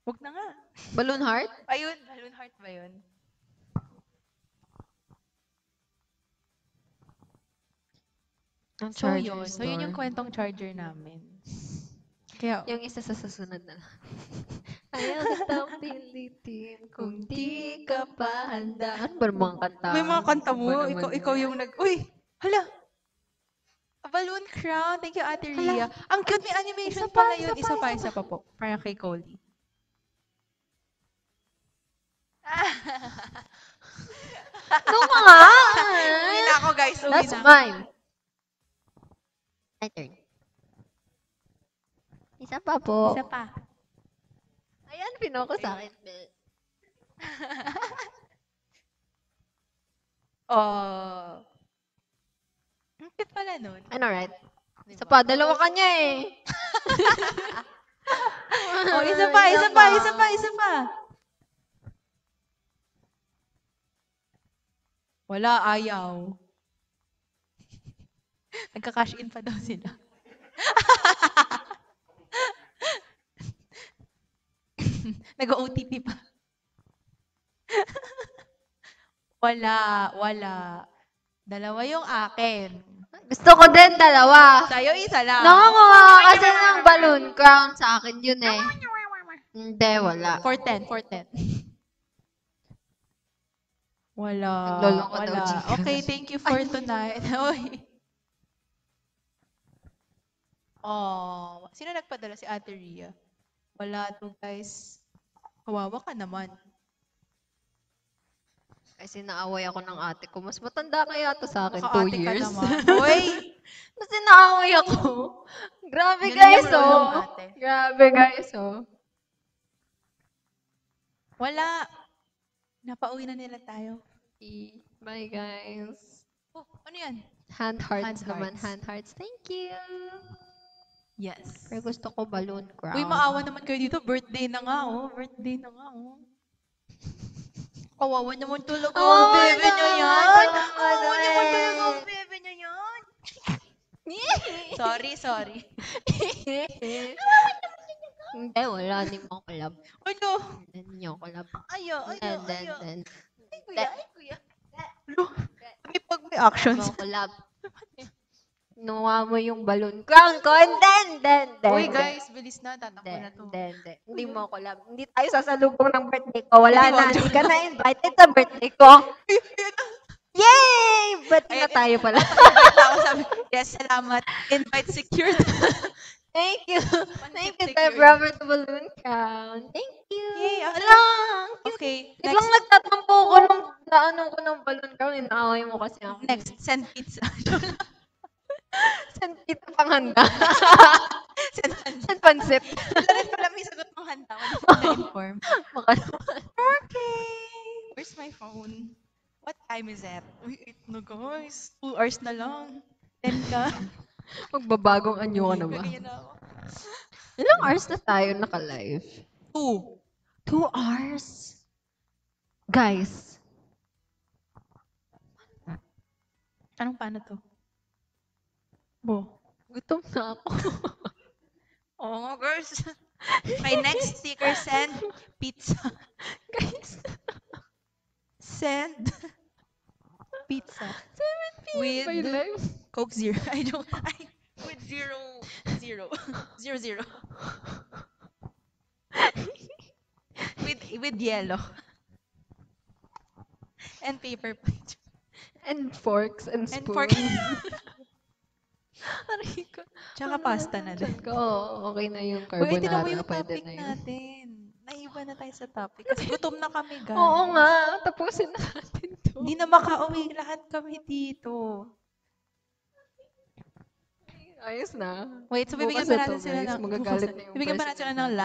Huwag na nga. Balloon heart? Ayun, balloon heart ba yun? Ang So charger yun. So yun yung store. kwentong charger namin. Kaya, Yung isa sa susunod na lang. Ayaw kitang pilitin kung di ka pa handa. Ano ba mga kanta? may mga kanta mo. Ano ba naman Ikaw yung Uy! Hala! A balloon crown. Thank you, Ate Ria. Ang cute, may animation Isa pa, pala yun. isa pa, Isa pa po. Para kay Coley. Ano nga? Uwi na ako, guys. Uwi That's na. mine. My turn. Isa pa po. Isa pa. Ayan, pinoko sa akin. Oh. Ang cute pala nun. Ano, right? Isa pa, dalawa kanya eh. Oh, isa pa. Wala, ayaw. Nagka-cash in pa daw sila. Nag-OTP pa. Wala. Dalawa yung akin. Gusto ko din dalawa. Sa'yo, isa lang. Nakukuha kasi ng balloon crown sa akin yun eh. Hindi, wala. 410. Wala. Nagloloko daw, Gcash. Okay, thank you for tonight. Oy. Oh, sino nagpadala? Si Ate Ria. Wala to, guys. Kawawa ka naman. Kasi naaway ako ng ate ko. Mas matanda kaya to sa akin, 2 Nakaate ka years. naman. Hoy! Mas naaway ako. Grabe Yun guys, yung role ng oh. ate. Grabe guys, oh. Wala. Napauwi na nila tayo. Bye guys. Oh, ano yan? Hand hearts Hand naman, hearts. hand hearts. Thank you. Yes. Pero gusto ko balloon crown. Uy, maawa naman kayo dito. Birthday na nga, oh. Birthday na nga, oh. Kawawa naman talaga ang Kawawa bebe niya naman, yan. kawawa Kawawa naman naman. talaga ang bebe niya yan. Sorry. Hindi, wala. Hindi mo collab. Ano? Hindi nyo collab. Ayo. Then. Ay, kuya. Ano? May actions. Mo collab. Nuha mo yung balloon crown ko, and then. Uy, guys, bilis na. Tatakbo na to. Hindi mo collab. Hindi tayo sasalubong ng birthday ko. Wala Hindi mo, na. joke Hindi ka na invited sa birthday ko. Yay! Ba't na Ayan, tayo pala? Invite ako, sabi, yes, salamat. Invite secured. Thank you. Thank you, secured. Debra, for the balloon crown. Thank you. Yay, okay. Alang. Okay, Biglang next. nagtatampo ko nung naano ko ng balloon crown. Inaaway mo kasi ako. Next, send pizza. Send kita panghanda. Send Send pansit. Wala rin pala may sagot ng handa. Wala ko na-inform. Baka naman. Okay. Where's my phone? What time is it? Uy, 8 na guys. 2 hours na lang. 10 ka. Magbabagong anyo ka na ba? Ganyan na ako. Ilang hours na tayo naka-live? 2. 2 hours? Guys, Anong paano to? Bo. gutom na ako. Oo nga, girls. My next sticker, send pizza. Guys, Send pizza. 7 p.m. With by live. Coke Zero. I don't. With 0. With yellow. And paper plate. And forks and And spoons. fork. Aray ko. Tsaka pasta na din. Ko, okay na yung Uy, tingnan mo carbonara. yung Pwede topic na yun. natin. Naiba na tayo sa topic. Kasi gutom na kami, guys. Oo nga. Tapusin na natin to. Hindi na makauwi lahat kami dito. Ayos na. Wait, so bibigyan Bukas pa na to, natin sila guys. ng... Magagalit na yung Bibigyan pa natin president sila ng natin.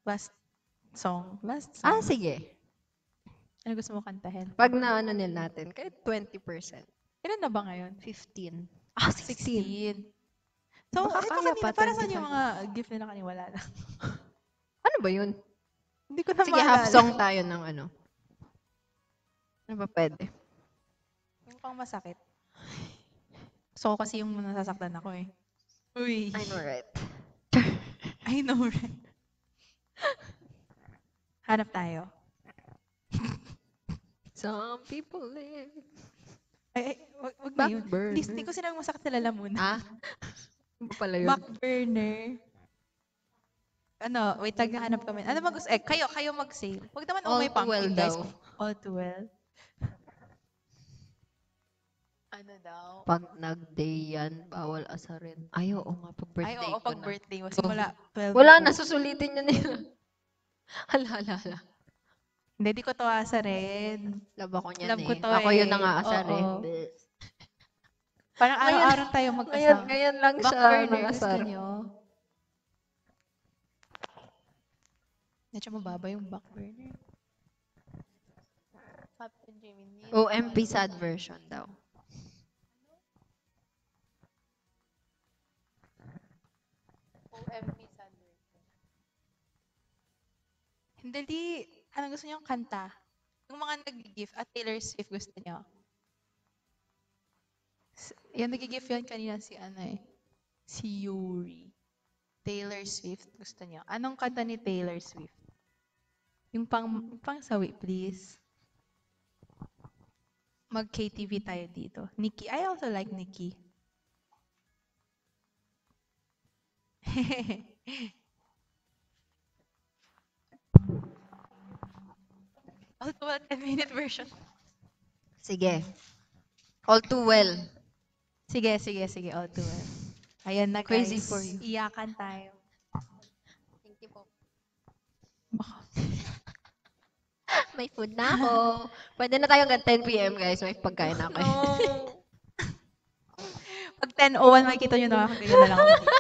last song. Last song. Ah, sige. Ano gusto mo kantahin? Pag naano nila natin, kahit 20%. Ilan na ba ngayon? 15. Ah, 16. 16. So, Baka ito kaya kanina, pa, para saan 25. yung mga gift nila kanina? Wala lang. Ano ba yun? Hindi ko na Sige, half song tayo ng ano. Ano ba pwede? Yung pang masakit. So, kasi yung nasasaktan ako eh. Uy. I know, right? I know, right? Hanap tayo. Some people live. Ay, wag na yun. Backburner. Hindi ko silang masakit na lalamunan. Ah? Ano ba pala yun? Backburner. Ano, wait, taghahanap kami. Ano ba gusto? Kayo mag-save. Huwag naman All may too well pumpkin, guys. daw. All too well. Ano daw? Pag nag-day yan, bawal asarin. Ay, oo nga, pag birthday Ay, oo, ko pag na. birthday mo. Simula 12. Wala na, susulitin nyo nila. Hala. Hindi, di ko to asarin. Love ako niyan Love eh. ko to Ako yun eh. ang aasar eh. Oo. Parang Ngayon- araw-araw tayo magkasama. Ngayon lang siya Backburner, gusto nag-asar. nyo? Medyo mababa yung backburner. Captain Jimmy. OMP sad version daw. OMP Thunder. Hindi. Anong gusto niyo kanta? Yung mga nag-gift at Taylor Swift gusto niyo? Yan, nag-gift yan kanina si ano eh. Si Yuri. Taylor Swift gusto niyo. Anong kanta ni Taylor Swift? Yung pang sawi, please. Mag-KTV tayo dito. Nikki. I also like Nikki. All to 10-minute version. Sige. All too well. Sige. All too well. Ayan na, Crazy guys. for you. Iyakan tayo. Thank you po. Baka- May food na ako. Pwede na tayo hanggang 10 p.m. guys. May pagkain na ako. No. Pag 10:01, makikita nyo nakakaganyan na lang ako dito.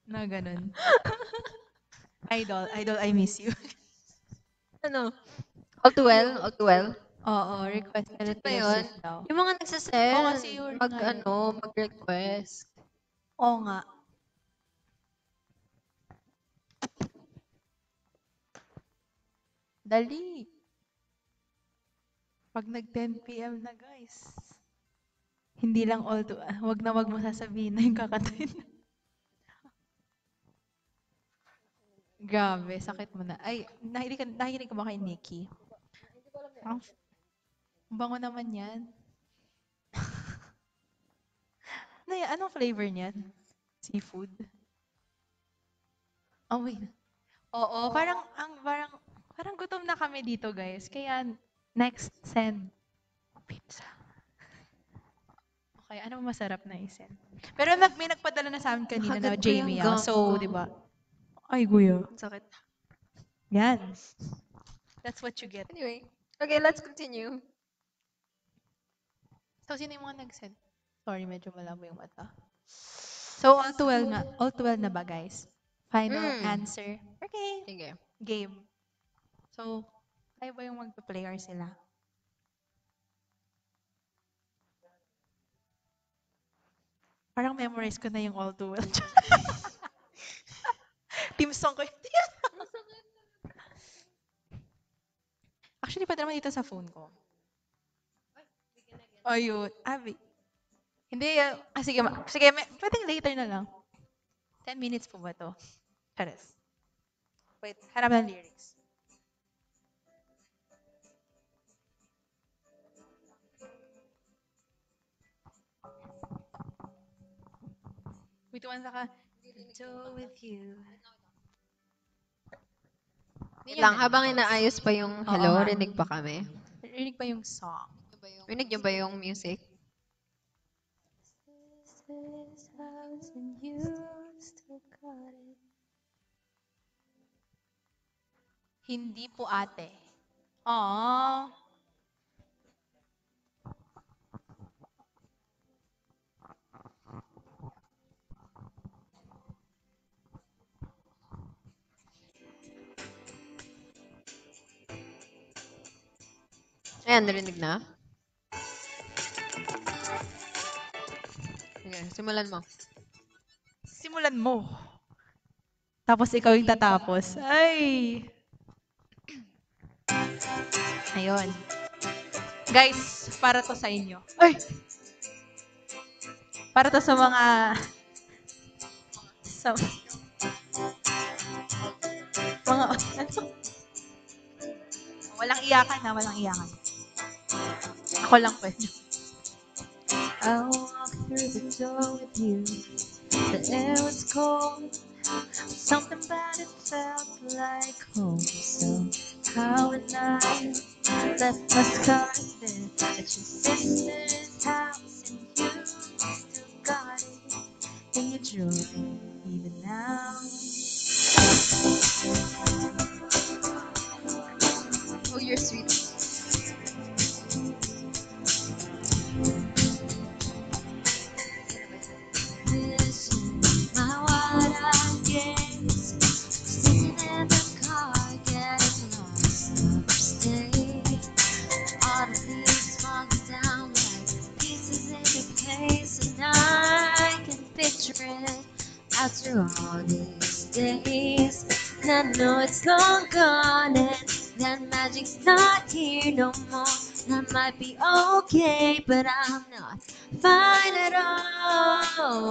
Na ganun. Idol, I miss you. Ano? All too well? All too well? Oo, request Chat na ba yun? shift daw. Yung mga nagsasend, Oo, kasi yun nga eh. mag-request. Oo nga. Dali. Pag nag 10 p.m. na, guys. Hindi lang all to, wag mo sasabihin na yung kakatayin. Grabe, sakit mo na. Ay, nahilig ka ba kay Nikki? Ang bango naman yan. Anong flavor niyan? Seafood? Oh, wait. Oo, parang gutom na kami dito, guys. Kaya, next, send. Pizza. Okay, ano masarap na i-send? Pero may nagpadala na sa amin kanina na Nakagat ko yung Jamie. gum So, ko. di ba? Ay, guya. Sakit. Yan. That's what you get. Anyway. Okay, let's continue. So, sino yung mga nag-send? Sorry, medyo malabo yung mata. So, all too well na. All too well na ba, guys? Final answer. Okay. Sige. Game. So, tayo ba yung magpa-play or sila? Parang memorize ko na yung all too well. Team song ko yun. Actually, pwede naman dito sa phone ko. Ayun. Hindi. Sige, pwedeng later na lang. 10 minutes po ba to? Charis. Wait, harap ng lyrics. Wait, one ka. Do with you. Wait lang, habang inaayos pa yung Oo hello, nga. rinig pa kami. Rinig pa yung song. Rinig niyo ba yung music? Hindi po ate. Aww. Ayan, narinig na. Sige, simulan mo. Simulan mo. Tapos ikaw yung tatapos. Ay! Ayun. Guys, para to sa inyo. Ay! Para to sa mga... Sa... Mga... Ano? Walang iyakan na, walang iyakan. Ako lang pwede. I walked through the door with you. The air was cold. Something about it felt like home. So how and I left my scars there at your sister's house, and you still got it in your drawer even now. Oh, you're sweet. Listen, my wide-eyed gaze, sitting in the car, getting lost upstate. All the leaves falling down like pieces in a case, and I can picture it after all these days. And I know it's long gone, and that magic's not here no more. And I might be okay, but I'm not fine at all.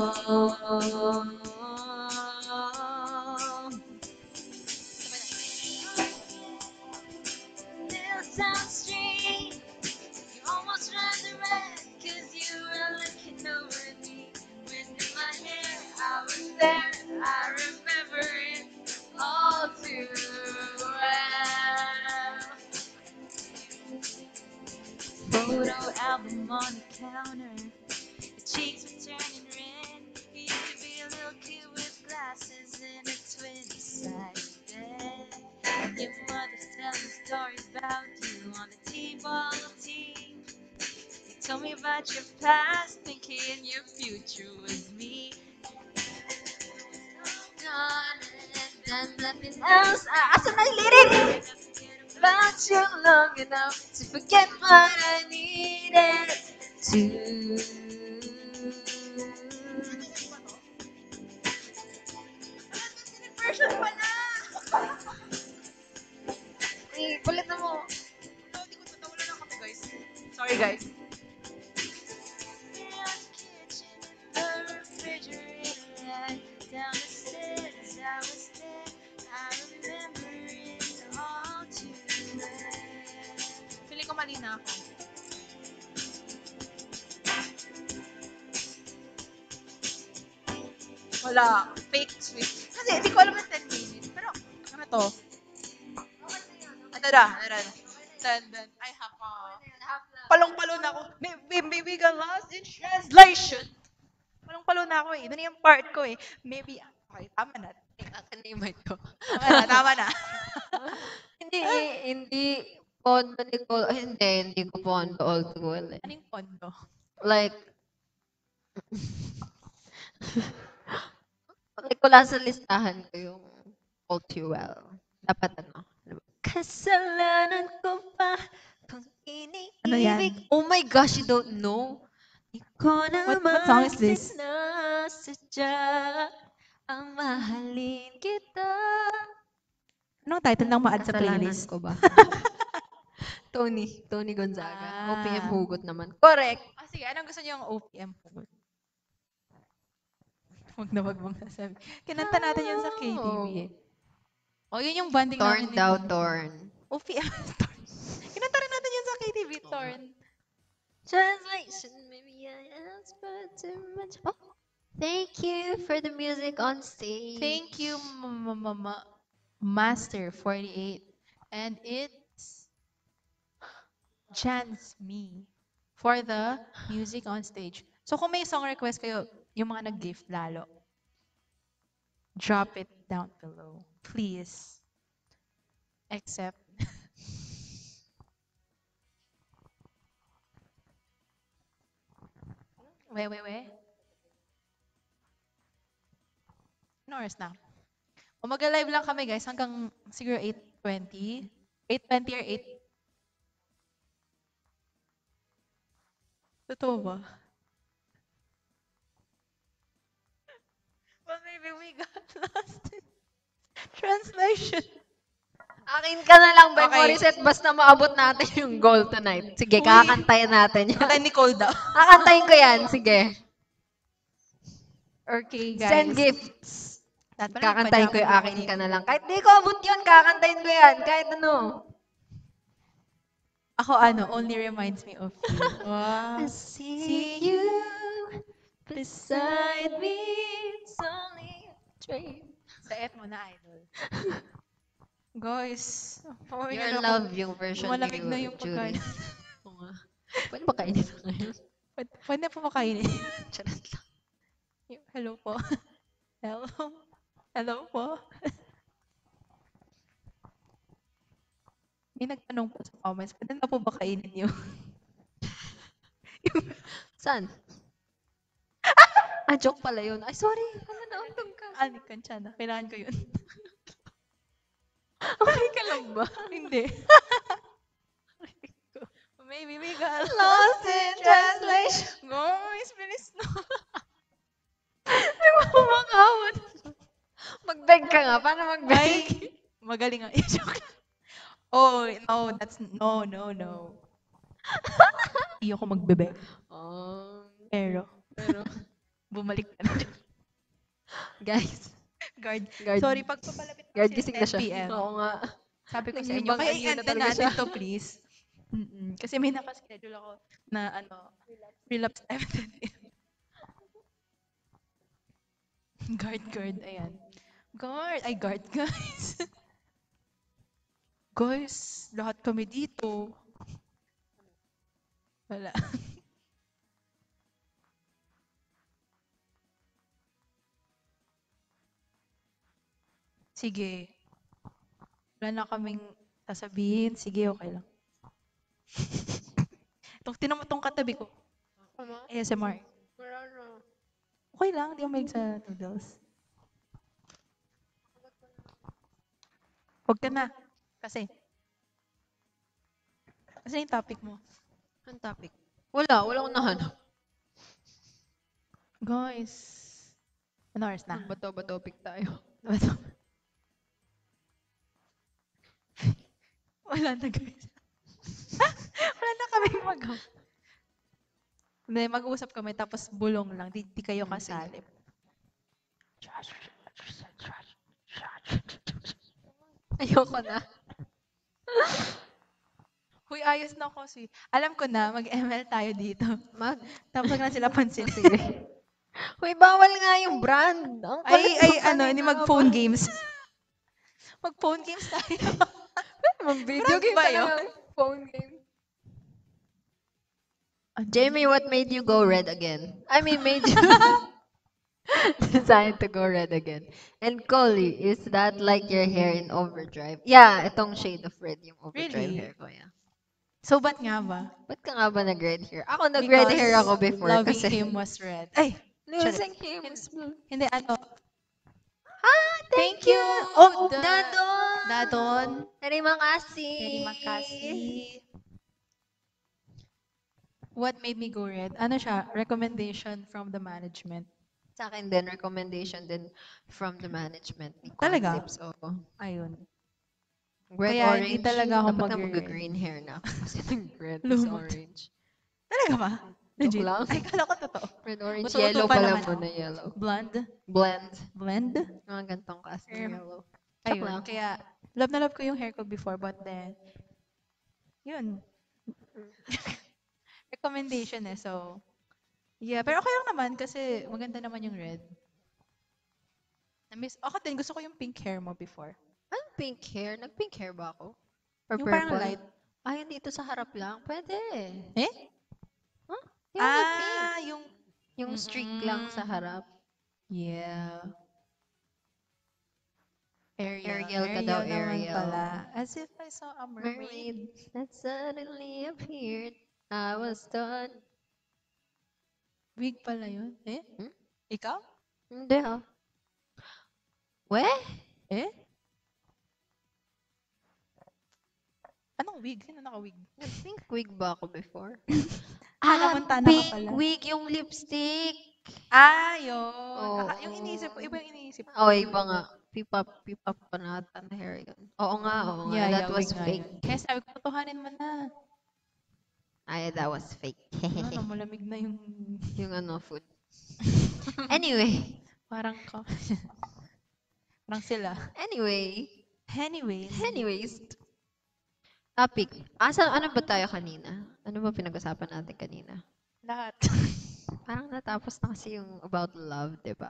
Milltown Street, you almost ran the red, 'cause you were looking over at me. Wind in my hair, I was there, I remember it all too well. Photo album on the counter, your cheeks were turning red. tell me stories about you on the T-ball team. You told me about your past, thinking your future was me. Gone and done nothing else. Asan na yung lyric? About you long enough to forget what I needed to. Version pala! Kulit na mo. Hindi ko tatawa lang kami, guys. Sorry, guys. Feeling ko mali na ako. Wala. Fake sweet. Kasi hindi ko alam yung 10 minutes. Pero, ano to? Ito na. Then, I have palong-palo na ako. Maybe we got lost in translation. Palong-palo na ako eh. Doon yung part ko eh. Maybe, okay, tama na. Akin na yung mic ko. Tama na. Hindi Pondo Nicole. Ay, hindi ko Pondo all too well. Eh. Ano yung pondo? Like, like wala sa listahan ko yung all too well. Dapat ano? Kasalanan ko pa kung iniibig. Ano yan? Oh my gosh, you don't know? Di ko What song is this? sinasadya ang mahalin kita. Anong title ng ma-add sa Kasalanan playlist? ko ba? Tony Gonzaga. Ah. OPM Hugot naman. Correct. Sige, anong gusto niyo yung OPM po? Wag mong nasabi. Kinanta natin yun sa KTV eh. Oh, yun yung banding Torn namin ni daw, Pondo. torn. OPM, Torn. Kinanta rin natin yun sa KTV, Torn. Translation, maybe I asked for too much. Oh, thank you for the music on stage. Thank you, Master 48. And it's Chance Me for the music on stage. So kung may song request kayo, yung mga nag-gift lalo, drop it down below. Please. Except wait. Ano oras na? O mag-live lang kami guys hanggang siguro 8:20. 8:20 or 8. Totoo ba? Well, maybe we got lost in translation. Akin ka na lang, Bay Okay. Morissette, basta maabot natin yung goal tonight. Sige, Uy. kakantayin natin yan. Kata Nicole daw. Kakantayin ko yan, sige. Okay, guys. Send gifts. Dapat pala Kakantayin ko yung nagpa-jump akin ako ka dito. na lang. Kahit di ko abot yun, kakantayin ko yan. Kahit ano. Ako only reminds me of you. Wow. I see you beside me. It's only a dream. Saet mo na, idol. Guys, Your love, yung version Malamig ni na yung Jury. pagkain. Oo nga. Pwede ba kainin na ngayon? Pwede po makainin. Charot lang. Hello po. Hello. Hello po. May nagtanong po sa comments, pwede na po ba kainin yung Saan? Joke pala yun. Ay, sorry. Ano nauntog ka? Kanchana? Kailangan ko yun. Okay ka lang ba? Hindi. Maybe we got Lost in translation. Guys, bilis na. Ay, kumakawan. Mag-beg ka nga. Paano Ay, mag-beg? magaling nga. Joke lang. Oh, no. Hindi ako magbebeg. Pero, bumalik ka na. Guys. Guard. Guard. Sorry, pagpapalapit ko Guard kasi gising na 10 siya. PM. Oo nga. Sabi ko sa Nag-ibang inyo, kaya anyo na i-end na talaga natin siya. to, please. Kasi may nakaschedule ako na relapse time. Guard. Ayan. Guard, guys. Guys, lahat kami dito. Wala. Sige. Wala na kaming Sasabihin, sige, okay lang. Tinan mo tong katabi ko. ASMR. Okay lang, di ako mahilig sa noodles. Huwag ka na. Kasi yung topic mo. Ang topic. Wala akong nahanap. Guys. Ano oras na? Bato topic tayo. Wala na guys. Wala na kaming Hindi, mag-uusap kami tapos bulong lang. Di kayo kasali. Ayoko na. Huy, ayos na ako si. Alam ko na, mag-ML tayo dito. Mag. Tapos wag na sila pansin. Uy, bawal nga yung brand. Ang kulit mo Ano, hindi kanina mag-phone ba? games. Mag-phone games tayo. Mag-video Brand game ba talaga. yun? Phone game. Jamie, what made you go red again? I mean, made you decide to go red again. And Coley, is that like your hair in overdrive? Yeah, itong shade of red yung overdrive Really? hair ko, yeah. So, ba't nga ba? Ba't ka nga ba nag-red hair? Ako nag-red hair ako before Loving kasi him was red. Ay, losing him was blue. hindi ano. Ah, Thank thank you. you! Oh, Dadon! Dadon. Terima kasih! Terima kasih. What made me go red? Ano siya? Recommendation from the management. Sa akin din, recommendation din from the management ni Talaga? Concepts. Oo. Ayun. Red, Kaya orange. hindi talaga ako Dapat nga mag-red. mag-green hair na ako kasi nag-red tapos Lumot. orange. Talaga ba? Joke lang. Ay, kala ko totoo. Red, orange, Uto-uto yellow pa pala naman mo ako. na yellow. Blonde. Blend. Blend. Mga gantong klase ng yellow. Joke Ayun. lang. Kaya, love na love ko yung hair ko before, but then, yun. Recommendation so, yeah. Pero okay lang naman kasi maganda naman yung red. Na-miss, ako din, gusto ko yung pink hair mo before. Anong pink hair? Nag-pink hair ba ako? Or Yung purple? parang light. Ay, dito sa harap lang. Pwede. Eh? Huh? Yung pink. Yung... Yung streak lang sa harap. Yeah. Ariel ka daw, naman Ariel. pala. As if I saw a mermaid. Mermaid that suddenly appeared. I was done. Wig pala yun. Eh? Hmm? Ikaw? Hindi ah. We? Eh? Anong wig? Sino naka-wig? Nag-pink wig ba ako before? Namontana ka pink pala. wig yung lipstick. Yun. Oo. Yung iniisip ko, iba yung iniisip ko. Oh, iba nga. Pipap pa nata na hair yun. Oo nga. That was wig nga fake. yun. Kaya sabi ko, totohanin mo na. Ay, that was fake. Ano, malamig na yung... Yung food. Anyway. Parang ka. Parang sila. Anyways. Topic. Ano ba tayo kanina? Ano ba pinag-usapan natin kanina? Lahat. Parang natapos na kasi yung about love, di ba?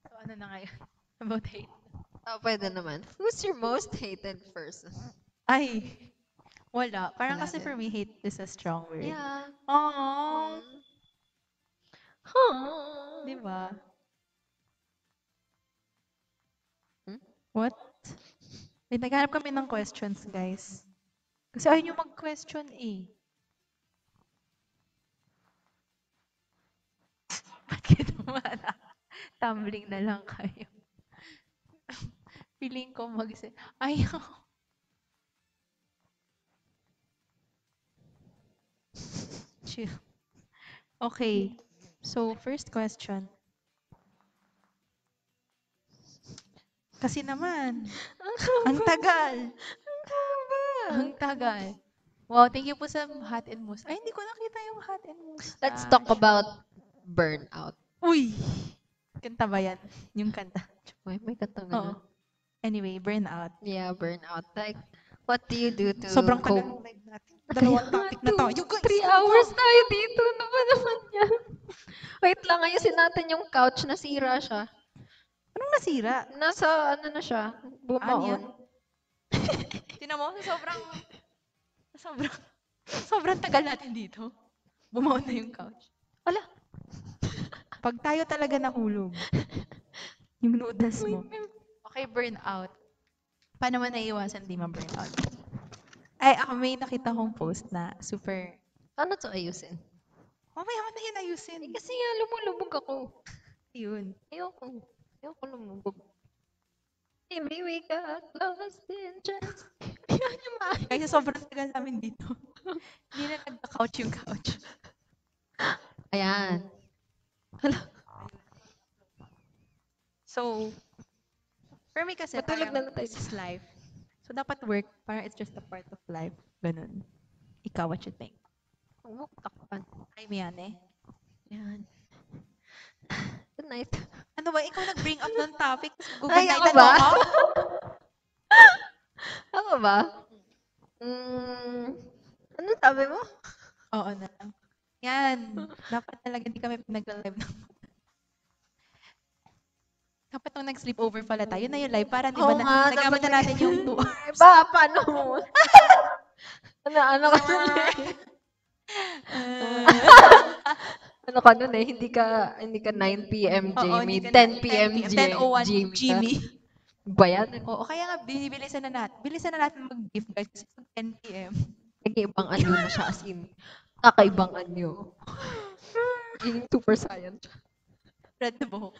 So, ano na ngayon? About hate. Oh, pwede naman. Who's your most hated person? Ay, wala. Parang Wala kasi din. for me, hate is a strong word. Yeah. Aww. Huh. Di ba? Hmm? What? Wait, naghanap kami ng questions, guys. Kasi ayaw nyo mag-question eh. Ba't kayo tumara? Tumbling na lang kayo. Feeling ko ayaw. Chill. Okay. So, first question. Kasi naman, ang tagal. Ang tagal. Wow, thank you po sa hot and mousse. Ay, hindi ko nakita yung hot and mousse. Let's talk about burnout. Uy! Kanta ba yan? Yung kanta. May katang Oo. Anyway, burnout. Yeah, burnout. Like, what do you do to Sobrang tagal cope? ng live natin. Dalawang topic na tayo, guys. 3 hours tayo dito. Ano ba naman yan? Wait lang, ayusin natin yung couch. Nasira siya. Anong nasira? Nasa, na siya? Ano Bumaon. yan? Tinan mo, sobrang tagal natin dito. Bumaon na yung couch. Wala. Pag tayo talaga nahulog, yung noodles mo. Okay, burnout. Paano mo naiiwasan di ma-burnout? Ay, ako may nakita kong post na super, Paano to ayusin? mamaya ko na yun ayusin. Kasi nga, lumulubog ako. Yun. Ayoko. Ayoko lumubog. Maybe we got lost in trance. Yan yung maayos. Kaya sobrang tagal namin dito. Hindi na nagka-couch yung couch. Ayan. So, for me kasi, Matulog na lang tayo. this is life. So, dapat work, parang it's just a part of life. Ganun. Ikaw, what you think? Huwag mo ko takpan. Ay, Miane. Yan. Good night. Ano ba, ikaw nag-bring up ng topic. Good Ay, night ako na ba? ako. Ako ba? Ano sabi mo? Oo na lang. Yan. Dapat talaga hindi kami pinagla-live ng dapat nung nag-sleepover pala tayo, yun na yung live. Para di ba Oo nga, nagamit dapat na natin yung 2 hours. Ba, paano mo? ano ka nun eh? Ano ka nun eh? Hindi ka 9 p.m. Oo, Jamie, hindi ka 10 p.m. 10:01 Jamie. Jimmy. Ba yan? Oo, kaya nga bilisan na natin. Bilisan na natin mag-gift guys kasi pag 10 p.m. Nag-iibang anyo na siya as in. Kakaibang anyo. Yung super science. Red buhok.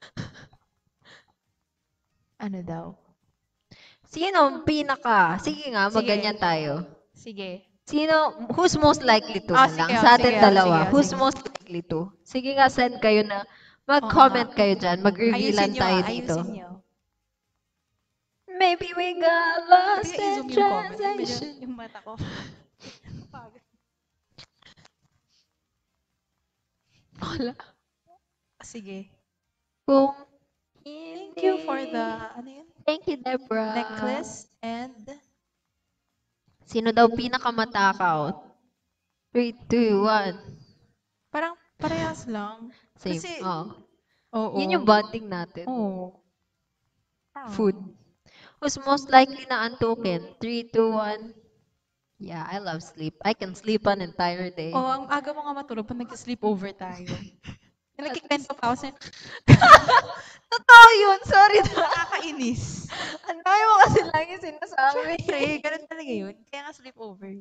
Ano daw? Sino ang pinaka? Sige nga, Sige. magganyan tayo. Sige. Who's most likely to Ah, na lang? sige, Sa atin sige, dalawa. sige, Who's sige. most likely to? Sige nga, send kayo na. Mag-comment Oo nga. kayo dyan. Mag-revealan Ayusin nyo tayo ah, dito. ayusin nyo. Maybe we got lost Pwede in i-zoom yung comment. Medyo translation. yung mata ko. Wala. Sige. Kung Thank you for the, ano yun? Thank you, Deborah. Necklace and Sino daw pinakamatakaw? 3, 2, 1. parang parehas lang. Same. Kasi, Oo. oo. Yun yung bonding natin. Oo. Food. Who's most likely na antukin? 3, 2, 1. Yeah, I love sleep. I can sleep an entire day. Oo, ang aga mo nga matulog pag nag-sleepover tayo. Nagkikwento pa ako sa Totoo yun! Sorry na. nakakainis. Ang dami mo kasi lagi sinasabi. Siyempre, ganun talaga yun. Kaya nga sleepover.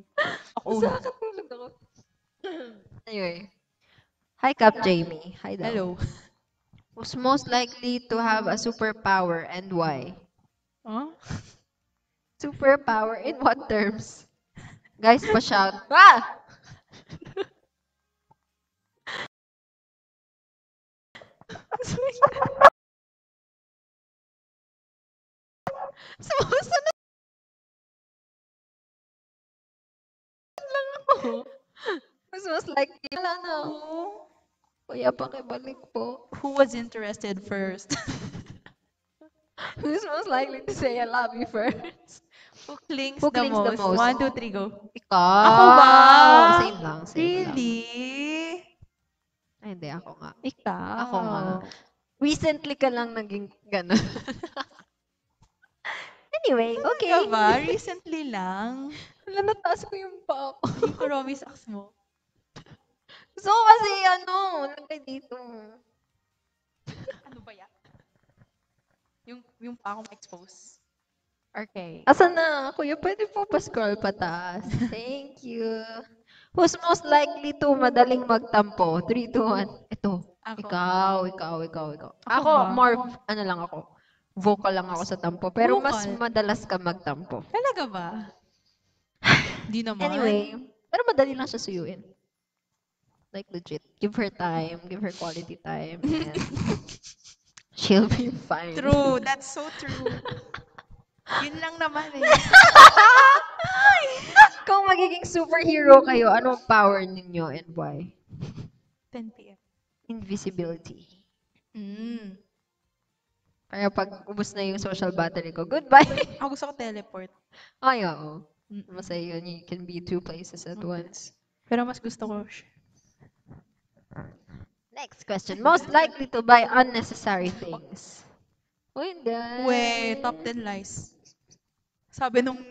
Ako. Nakakatulog ako. Anyway. Hi, Cap Jamie. Hi daw. Hello. Who's most likely to have a superpower and why? Huh? Superpower in what terms? Guys, pa-shout. Ah! Sumusunod lang ako. Who's most likely? Wala na ako. Kuya, pakibalik po. Who was interested first? Who's most likely to say I love you first? Who clings, Who the, clings the most? most? 1, 2, 3, go. Ikaw. Ako ba? Same lang, same lang. Really? Ay, hindi, ako nga. Ikaw. Ako nga. Recently ka lang naging gano'n. Anyway, okay. Ikaw ba? Recently lang. Wala, nataas ko yung pa ako. Yung Kuromi socks mo. Gusto ko kasi, lagay dito. Ano ba yan? Yung pa akong expose. Okay. Asan na? Kuya, pwede po pa-scroll pataas. Thank you. Who's most likely to madaling magtampo? 3, 2, 1. Ito. Ako. Ikaw. Ako Ako, ba? more, lang ako. Vocal lang ako sa tampo. Pero mas Vocal? madalas ka magtampo. Talaga ba? Di naman. Anyway, pero madali lang siya suyuin. Like legit. Give her time. Give her quality time. And she'll be fine. True. That's so true. Yun lang naman eh. Kung magiging superhero kayo, anong power ninyo and why? 10 p.m. Invisibility. Mm. Kaya pag ubos na yung social battery ko, goodbye! Ako gusto ko teleport. Ay, oo. Masaya yun. You can be 2 places at once. Pero mas gusto ko Next question. Most likely to buy unnecessary things. Uy, hindi. we, top 10 lies. Sabi nung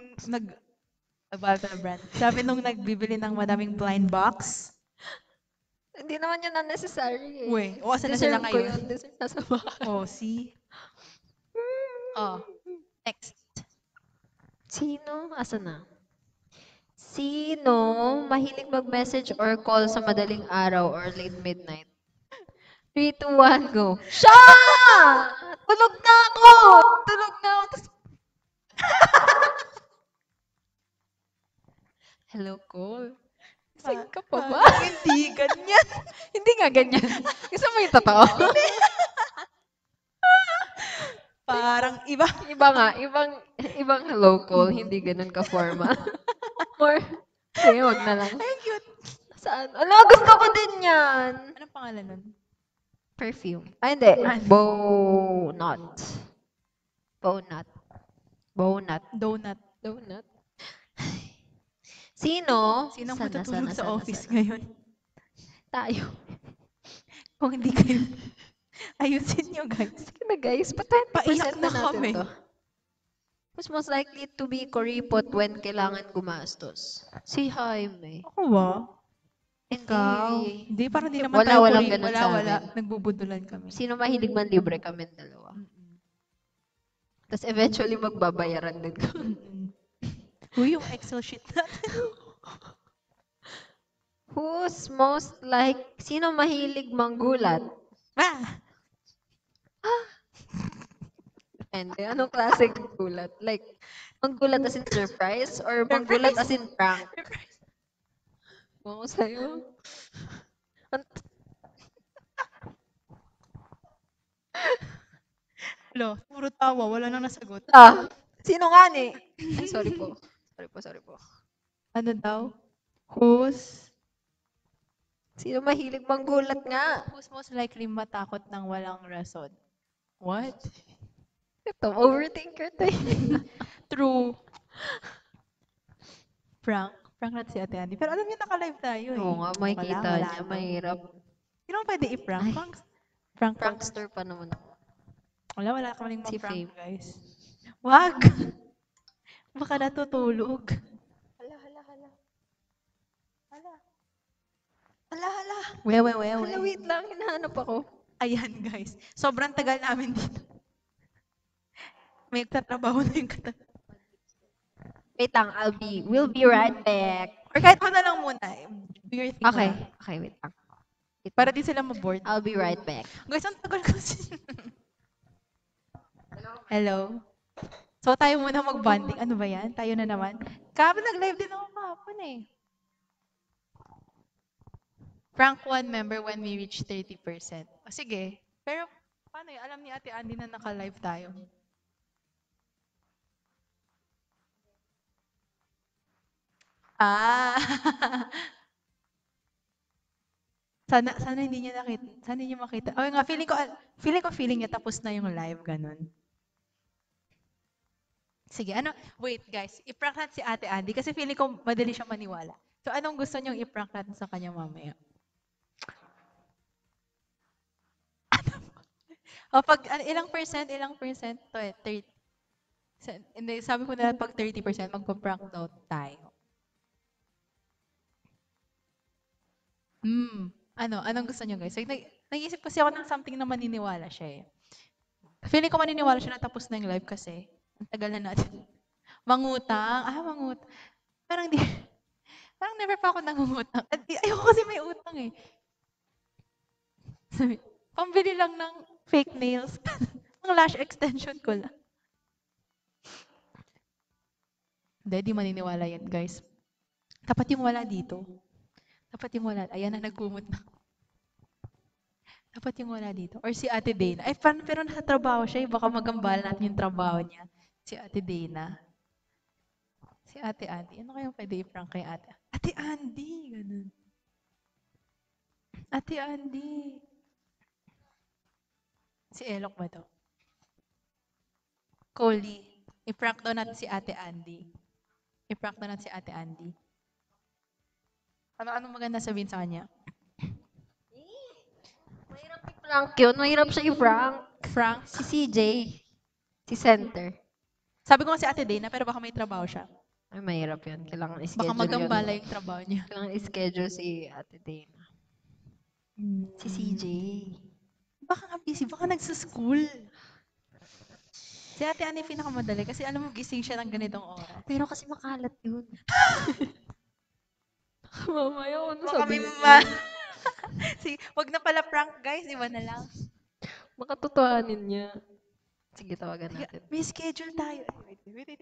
brand. Sabi nung nagbibili ng madaming blind box. Hindi naman yun unnecessary eh. Uy, o asan na sila Deserve ko ngayon? yun. Deserve nasa bahay. Oh, see? Oh, next. Sino? Asa na? Sino mahilig mag-message or call sa madaling araw or late midnight? 3, 2, 1, go. Siya! Tulog na ako! Tulog na ako. Hello, call. Saan ka pa ba? Hindi, ganyan. Hindi nga ganyan. Gusto mo yung totoo? Parang iba. Iba nga, ibang hello call, hindi ganun ka-formal. Or, sige, wag na lang. Ay, cute. Saan? Ala, gusto ko din yan. Anong pangalan nun? Perfume. Ay, hindi. Bowknot. Bowknot. Bowknot. Donut. Donut. Sino? Sinong Sana, matutulog sana, sa sana, office sana. ngayon? Tayo. Kung hindi kayo, ayusin nyo guys. Sige na guys, pa 20% Paiyak na na natin kami. to. Who's most likely to be kuripot when kailangan gumastos? Si Jaime. Ako ba? Ikaw? Hindi. Hindi, parang di naman Wala, tayo walang kuri- ganun wala, sa wala. amin. Nagbubudulan kami. Sino mahilig man libre kami dalawa? Mm-mm. Tapos eventually magbabayaran din ko. Mm-mm. Uy, yung Excel sheet natin. Who's most like, sino mahilig manggulat? Ah! Depende. Anong klaseng gulat? Like, manggulat as in surprise or manggulat as in prank? Kung ako sa'yo. Lo, puro tawa, wala nang nasagot. Sino nga ni? Ay, sorry po. Sorry po. Ano daw? Who's Sino mahilig manggulat nga? most likely matakot ng walang rason? What? Ito, overthinker tayo. True. Prank. Prank natin si Ate Andy. Pero alam niyo, naka-live tayo eh. Oo nga, makikita Wala niya. daw. Mahirap. Sino ang pwede i-prank? Ay. Prank. Prankster pa naman ako. Wala kaming Si ma-prank, Fame. guys. Wag! Baka natutulog. Hala. Hala, wait lang. Hinahanap ako. Ayan, guys. Sobrang tagal namin dito. May nagtatrabaho na yung katabi. Wait lang, we'll be right back. Or kahit mo na lang muna. Do your thing Okay. muna. Okay, wait lang. Para di sila ma-board. I'll be right back. Guys, ang tagal kasi. Hello. So, tayo muna mag-bonding. Ano ba yan? Tayo na naman. Nag-live din ako kahapon eh. Prank one member when we reach 30%. O, sige. Pero, paano yun? Alam ni Ate Andy na naka-live tayo. Ah. Sana hindi niya nakita. Sana hindi niya makita. Oh, nga, feeling niya tapos na yung live, ganun. Sige, wait guys, i-prank natin si Ate Andy kasi feeling ko madali siyang maniwala. So, anong gusto niyong i-prank natin sa kanya mamaya? O, ilang percent? To, 30. Hindi, sabi ko na pag 30%, magpa-prank daw tayo. Anong gusto niyo guys? Nag-iisip kasi ako ng something na maniniwala siya eh. Feeling ko maniniwala siya na tapos na yung live kasi. Ang tagal na natin. Mangutang. Mangutang. Parang never pa ako nangungutang. Ayoko kasi may utang eh. Sabi, pambili lang ng fake nails. Ang lash extension ko lang. Hindi, di maniniwala yan guys. Dapat yung wala dito. Dapat yung wala. Ayan na, nagkumot na. Dapat yung wala dito. Or si Ate Dana. Ay, pero nasa trabaho siya. Baka magambala natin yung trabaho niya. Si Ate Dana. Si Ate Andy. Ano kayang pwede i-prank kay Ate? Ate Andy! Ganun. Ate Andy. Si Elok ba to? Coley. I-prank daw natin si Ate Andy. I-prank daw natin si Ate Andy. Anong maganda sabihin sa kanya? Mahirap i-prank yun. Mahirap siya i-prank. Frank? Si CJ. Si Center. Sabi ko nga si Ate Dana, pero baka may trabaho siya. Ay, mahirap yun. Kailangan Baka i-schedule magambala yun. yung trabaho niya. Kailangan i-schedule si Ate Dana. Si CJ. Baka nga busy, baka nagsa-school. Si Ate Annie pinakamadali kasi alam mo gising siya ng ganitong oras. Pero kasi makalat yun. Mamaya ano Baka may sabihin ma... niya? Sige, wag na pala prank, guys. Iba na lang. Makatotohanin niya. Sige, tawagan Sige, natin. may schedule tayo. Ay, wait.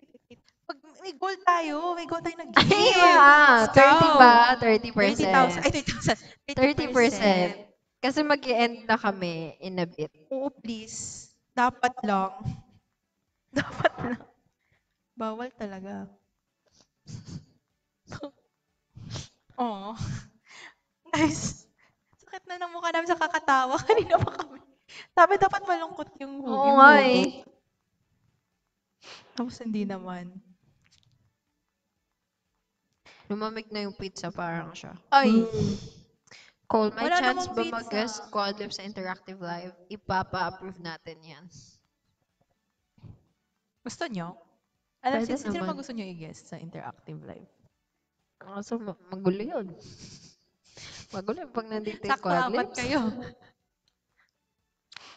Pag may goal tayo na Ay, game. wow! 30 ba? 30,000. 30%. Ay, 30,000. 30%. Kasi mag-end na kami in a bit. Oo, please. Dapat lang. Dapat lang. Bawal talaga. Oo. Guys, sakit na ng mukha namin sa kakatawa. Kanina pa kami. Sabi dapat malungkot yung Oo yung nga hugot. eh. Tapos hindi naman. Lumamig na yung pizza, parang siya. Ay, Call my wala chance namang ba pizza. mag-guest Quadlib sa Interactive Live? Ipapa-approve natin yan. gusto nyo? Alam, Pwede sino naman. ba gusto nyo i-guest sa Interactive Live? Kaso magulo yun. Magulo yun pag nandito yung Sakto apat Quadlibs. kayo.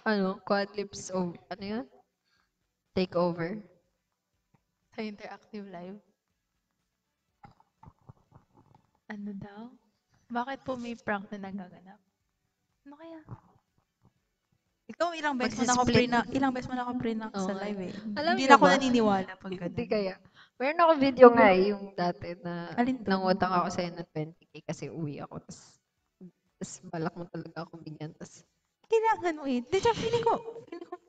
Ano? Quadlibs, ano yun? Take over. Sa Interactive Live. Ano daw? Bakit po may prank na nagaganap? Ano kaya? Ikaw ilang beses mo Magsisplit. ilang beses mo naka-prank Oo sa nga. live eh. Alam Hindi niyo na ako ba? naniniwala pag Hindi ganun. kaya. Meron ako video nga eh, yung dati na Alin doon? nangutang ako sa'yo ng 20k kasi uwi ako. Tapos balak mo talaga ako bigyan. Tapos, Kailangan mo eh. Di siya, feeling ko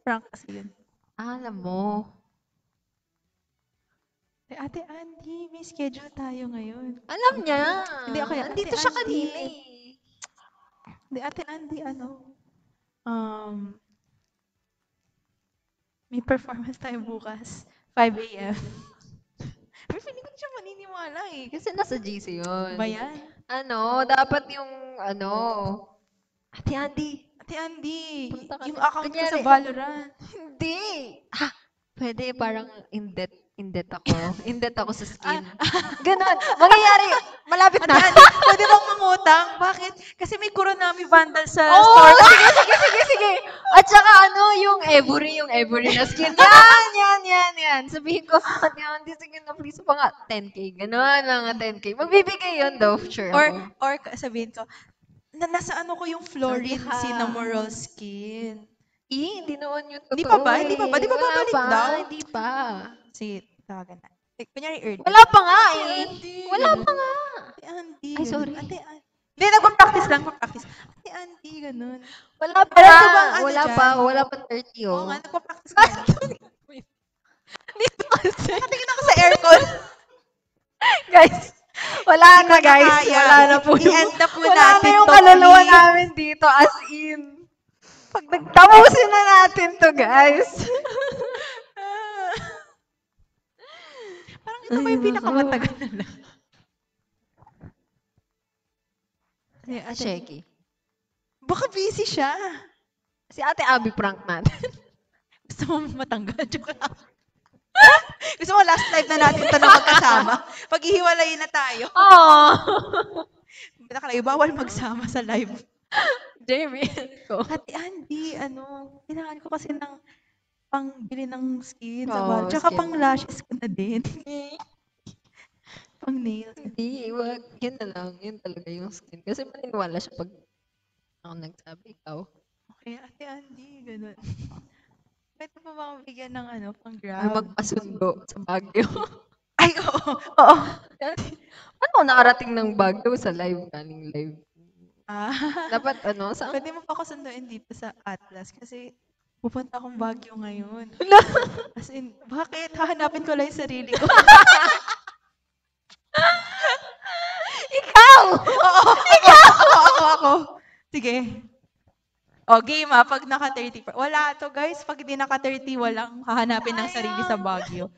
prank kasi yun. alam mo, Ate Andy, may schedule tayo ngayon. alam niya. Hindi, okay, Andito Ate siya Andy. kanina eh. Di, Ate Andy, may performance tayo bukas. 5 a.m. Pero feeling ko di siya maniniwala eh. Kasi nasa GC yun. Ba yan? Ano, dapat yung, Ate Andy, Ate Andy, Punta kami. yung account ko sa Kunyari- Valorant. hindi. Pwede parang in-debt ako sa skin. Ganon. Mangyayari, malapit Ate na. Andy, pwede bang mangutang? Bakit? Kasi may Kuronami Vandal sa Oo, store. sige. At saka yung Evory na skin. Yan. Sabihin ko, Ate Andy, sige na please pa nga, 10k. Ganon, mga 10k. Magbibigay yun daw, sure ako. Or sabihin ko, nasa ano ko yung Florin Sabi ka. Cinnamoroll skin. Hindi naman yun totoo Hindi pa ba? Hindi pa ba? eh. Di ba Wala babalik pa, daw? Hindi pa. Sige, tawagan na. Kunyari, Erd. Wala pa nga eh. Andy, Wala ganun. pa nga. Ate Andy. Ay, ganun. sorry. Ate Andy. Hindi, nagpa-practice lang. Ate Andy, ganun. Wala pa. Meron ka bang ano Wala dyan? pa. Wala pa 30 Oo oh. nga, nagpa-practice ka lang. Dito kasi. Nakatingin ako sa aircon. Guys, wala na guys. kaya. Wala na po. I-end up mo Wala natin na yung to, kaluluwa please. namin dito as in. Pag nagtapusin na natin to guys. Parang ito ba yung pinakamatagal na lang? Checky. Baka busy siya. Si Ate Abby prank natin. Gusto mo matanggal? Joke lang. Gusto mo last live na natin ito na magkasama? Paghihiwalayin na tayo. Aww. Nakalagay, bawal magsama sa live. Jamie. Ate Andy, kailangan ko kasi ng pangbili ng skin sa Oo, Valorant. Tsaka skin. pang lashes ko na din. Pang nails. Hindi, wag. Yun na lang. Yun talaga yung skin. Kasi maniniwala siya pag ako nagsabi, ikaw. Okay, Ate Andy, ganun. Pwede pa ba akong bigyan ng pang Ay, grab? magpasundo sa Baguio. Ay, oo. Oo. Ano ako nakarating ng Baguio sa live, kaning live? Ah. Dapat saan? Pwede mo pa ako sunduin dito sa Atlas kasi pupunta akong Baguio ngayon. As in, bakit? Hahanapin ko lang yung sarili ko. Ikaw! Oo, ako. Sige. O, game pag naka 30. Wala to guys, pag hindi naka 30, walang hahanapin ng sarili sa Baguio.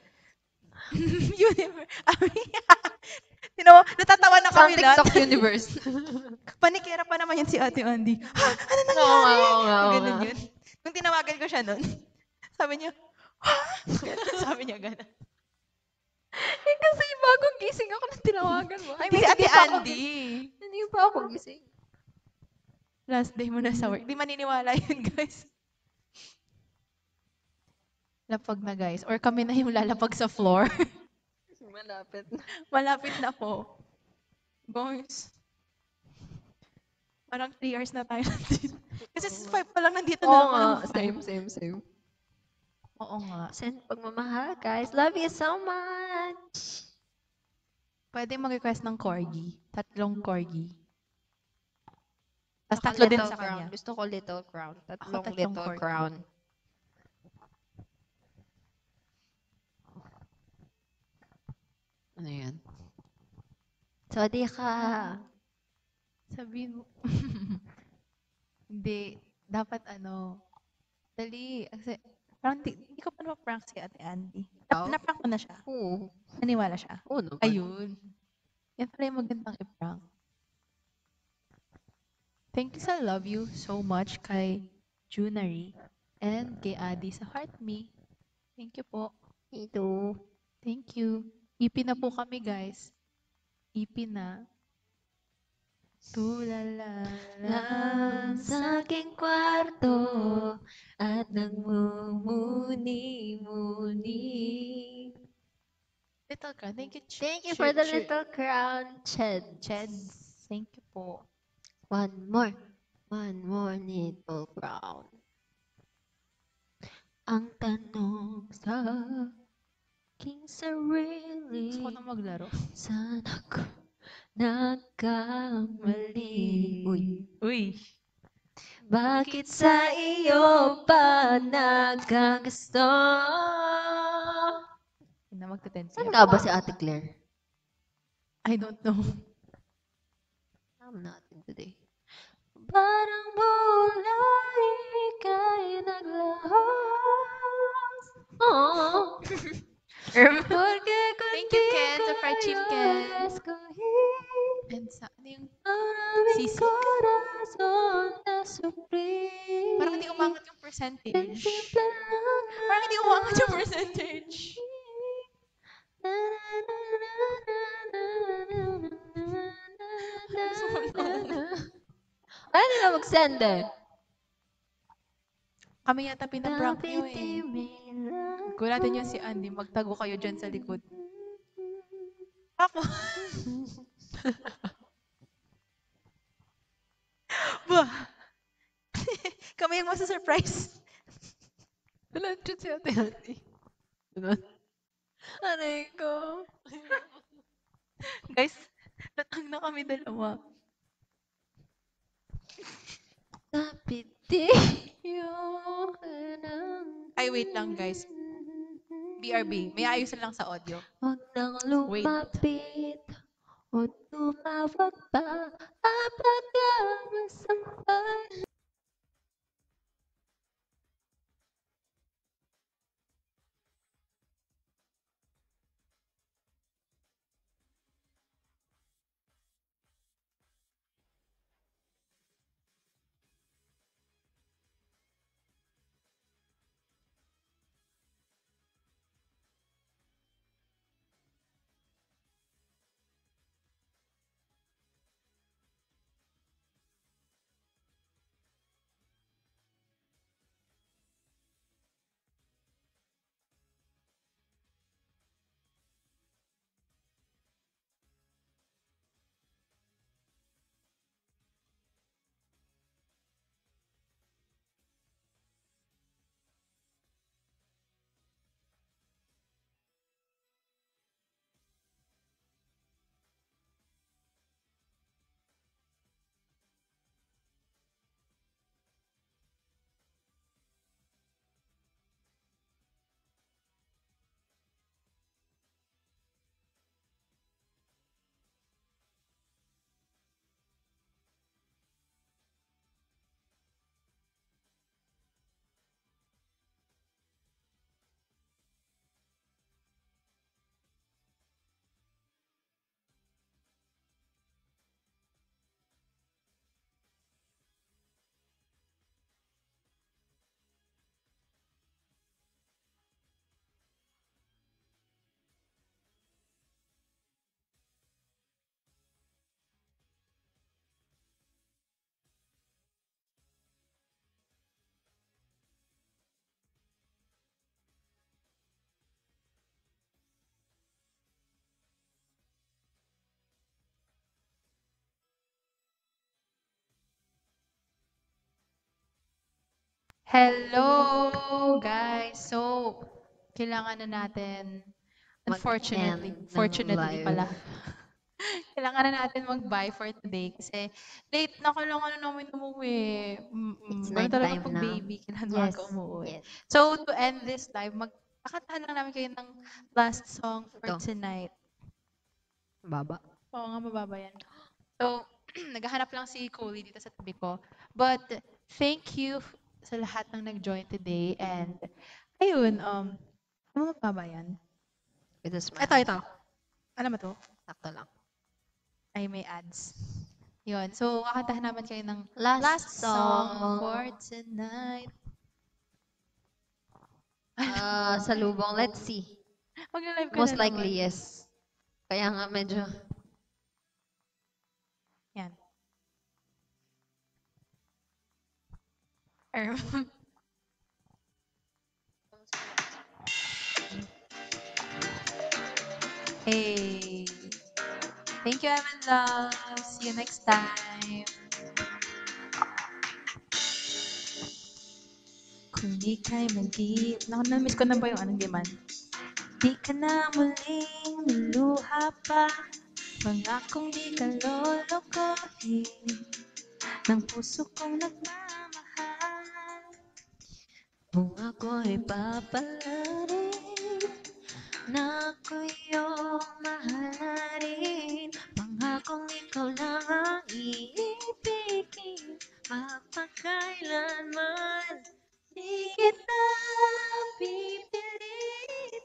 Universe. Natatawa na Sa kami lahat. TikTok universe. Panikera pa naman yun si Ate Andy. Ha? Ano Oo nangyari? nga. Ganun yun. Nung tinawagan ko siya nun, sabi niya, ha? Sabi niya gano'n. Kasi bagong gising ako nang tinawagan mo. Hindi si Ate Andy. Hindi pa ako gising. Last day mo na sa work. Di maniniwala yun, guys. Lapag na, guys. Or kami na yung lalapag sa floor. Malapit na. Malapit na po. Guys, parang 3 hours na tayo nandito. Kasi Oo sa nga. 5 pa lang nandito na Oo lang nga, ako ng 5. same. Oo nga. Send pagmamahal, guys. Love you so much. Pwede mag-request ng corgi. 3 corgi. Tapos Ako 3 din little sa crown. kanya. Gusto ko little crown. Ako Tatlong 3 little corgi. crown. Ano yan? Sorry ka. Sabihin mo. Hindi. Dapat dali. Kasi, parang di ko pa na-prank si Ate Andy. Oh? Na-prank ko na siya. Oo. Naniwala siya. Oo naman. Ayun. Yan pala yung magandang i-prank. Thank you sa love you so much kay Junary and kay Adi sa Heart Me. Thank you po. Ito. Thank you. EP na po kami, guys. EP na. Tulala Lang sa aking kwarto at nagmumuni-muni. Little Crown. Thank you, Thank you for the little crown, Ched. Cheds. Thank you po. One more little crown. Ang tanong sa aking sarili, Gusto ko na maglaro. saan ako nagkamali? Uy. Bakit sa iyo pa nagkagusto? Yun na magte-10 Saan p.m. nga ba si Ate Claire? I don't know. Alam natin today. Parang bulay ika'y naglahas. Oh. Porque Thank you, Ken, sa fried chicken. escogí And sa, ano yung, ang aming Sisi. corazón na sufrir. parang hindi umangat yung Ang percentage. simple lang Parang hindi umangat yung percentage. Na, na, na, na, na, na, na, na, na. Ay, hindi na mag-send eh. Kami yata pinaprank nyo eh. Napitimilan Kung natin yun si Andy, magtago kayo dyan sa likod. Tapos, bah! Kami yung masa-surprise. Wala dyan si Ate Ate. Ganun. Aray ko. Guys, tatang na kami dalawa. Napitiyo ka ng Ay, wait lang guys. BRB, may ayusin lang sa audio. Huwag nang Wait. lumapit o tumawag pa kapag masampan. Hello, guys. So, kailangan na natin, unfortunately, Mag-end ng fortunately live. pala, kailangan na natin mag-bye for today kasi late na kailangan na namin umuwi. It's Ganun talaga nighttime pag na. baby, kailangan Yes. maaga umuwi. Yes. So, to end this live, kakantahan lang namin kayo ng last song for Ito. tonight. Baba. Oo nga, mababa yan. So, naghahanap lang si Coley dito sa tabi ko. But, thank you sa lahat ng nag-join today. And, ayun, ano mababa yan? With a smile. Ito. Ano ba to? Sakto lang. Ay, may ads. Yun. So, kakantahan naman kayo ng Last song song. for tonight. Sa lubong. Let's see. Magla-live ka Most na likely, naman. yes. Kaya nga medyo... Yan. Hey. Thank you, Evan Love. See you next time. Kung ika'y mag-iip. Naku, na-miss ko na ba yung anong demand? Di ka na muling niluha pa. Pangakong di ka lolokohin ng puso kong nagmamahal. Kung ako'y papalarin, na ako'y iyong mahalin, pangakong ikaw lang ang iibigin, mapakailanman. Di kita pipilitin,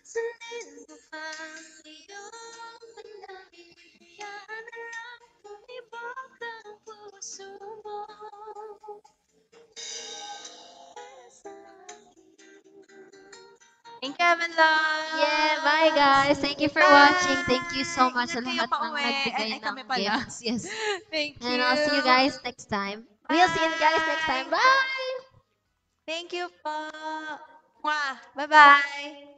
sundin mo pa ang iyong panalangin, hayaan na lang tumibok ang puso mo. Thank you, Evan Love. Yeah, bye guys. Thank you for Bye. watching. Thank you so much sa Ingat kayo lahat ng pauwi. nagbigay Ay, ng kami pala. gifts. Yes. Thank you. And I'll see you guys next time. We'll see you guys next time. Bye! Thank you po. Mwah. Bye-bye.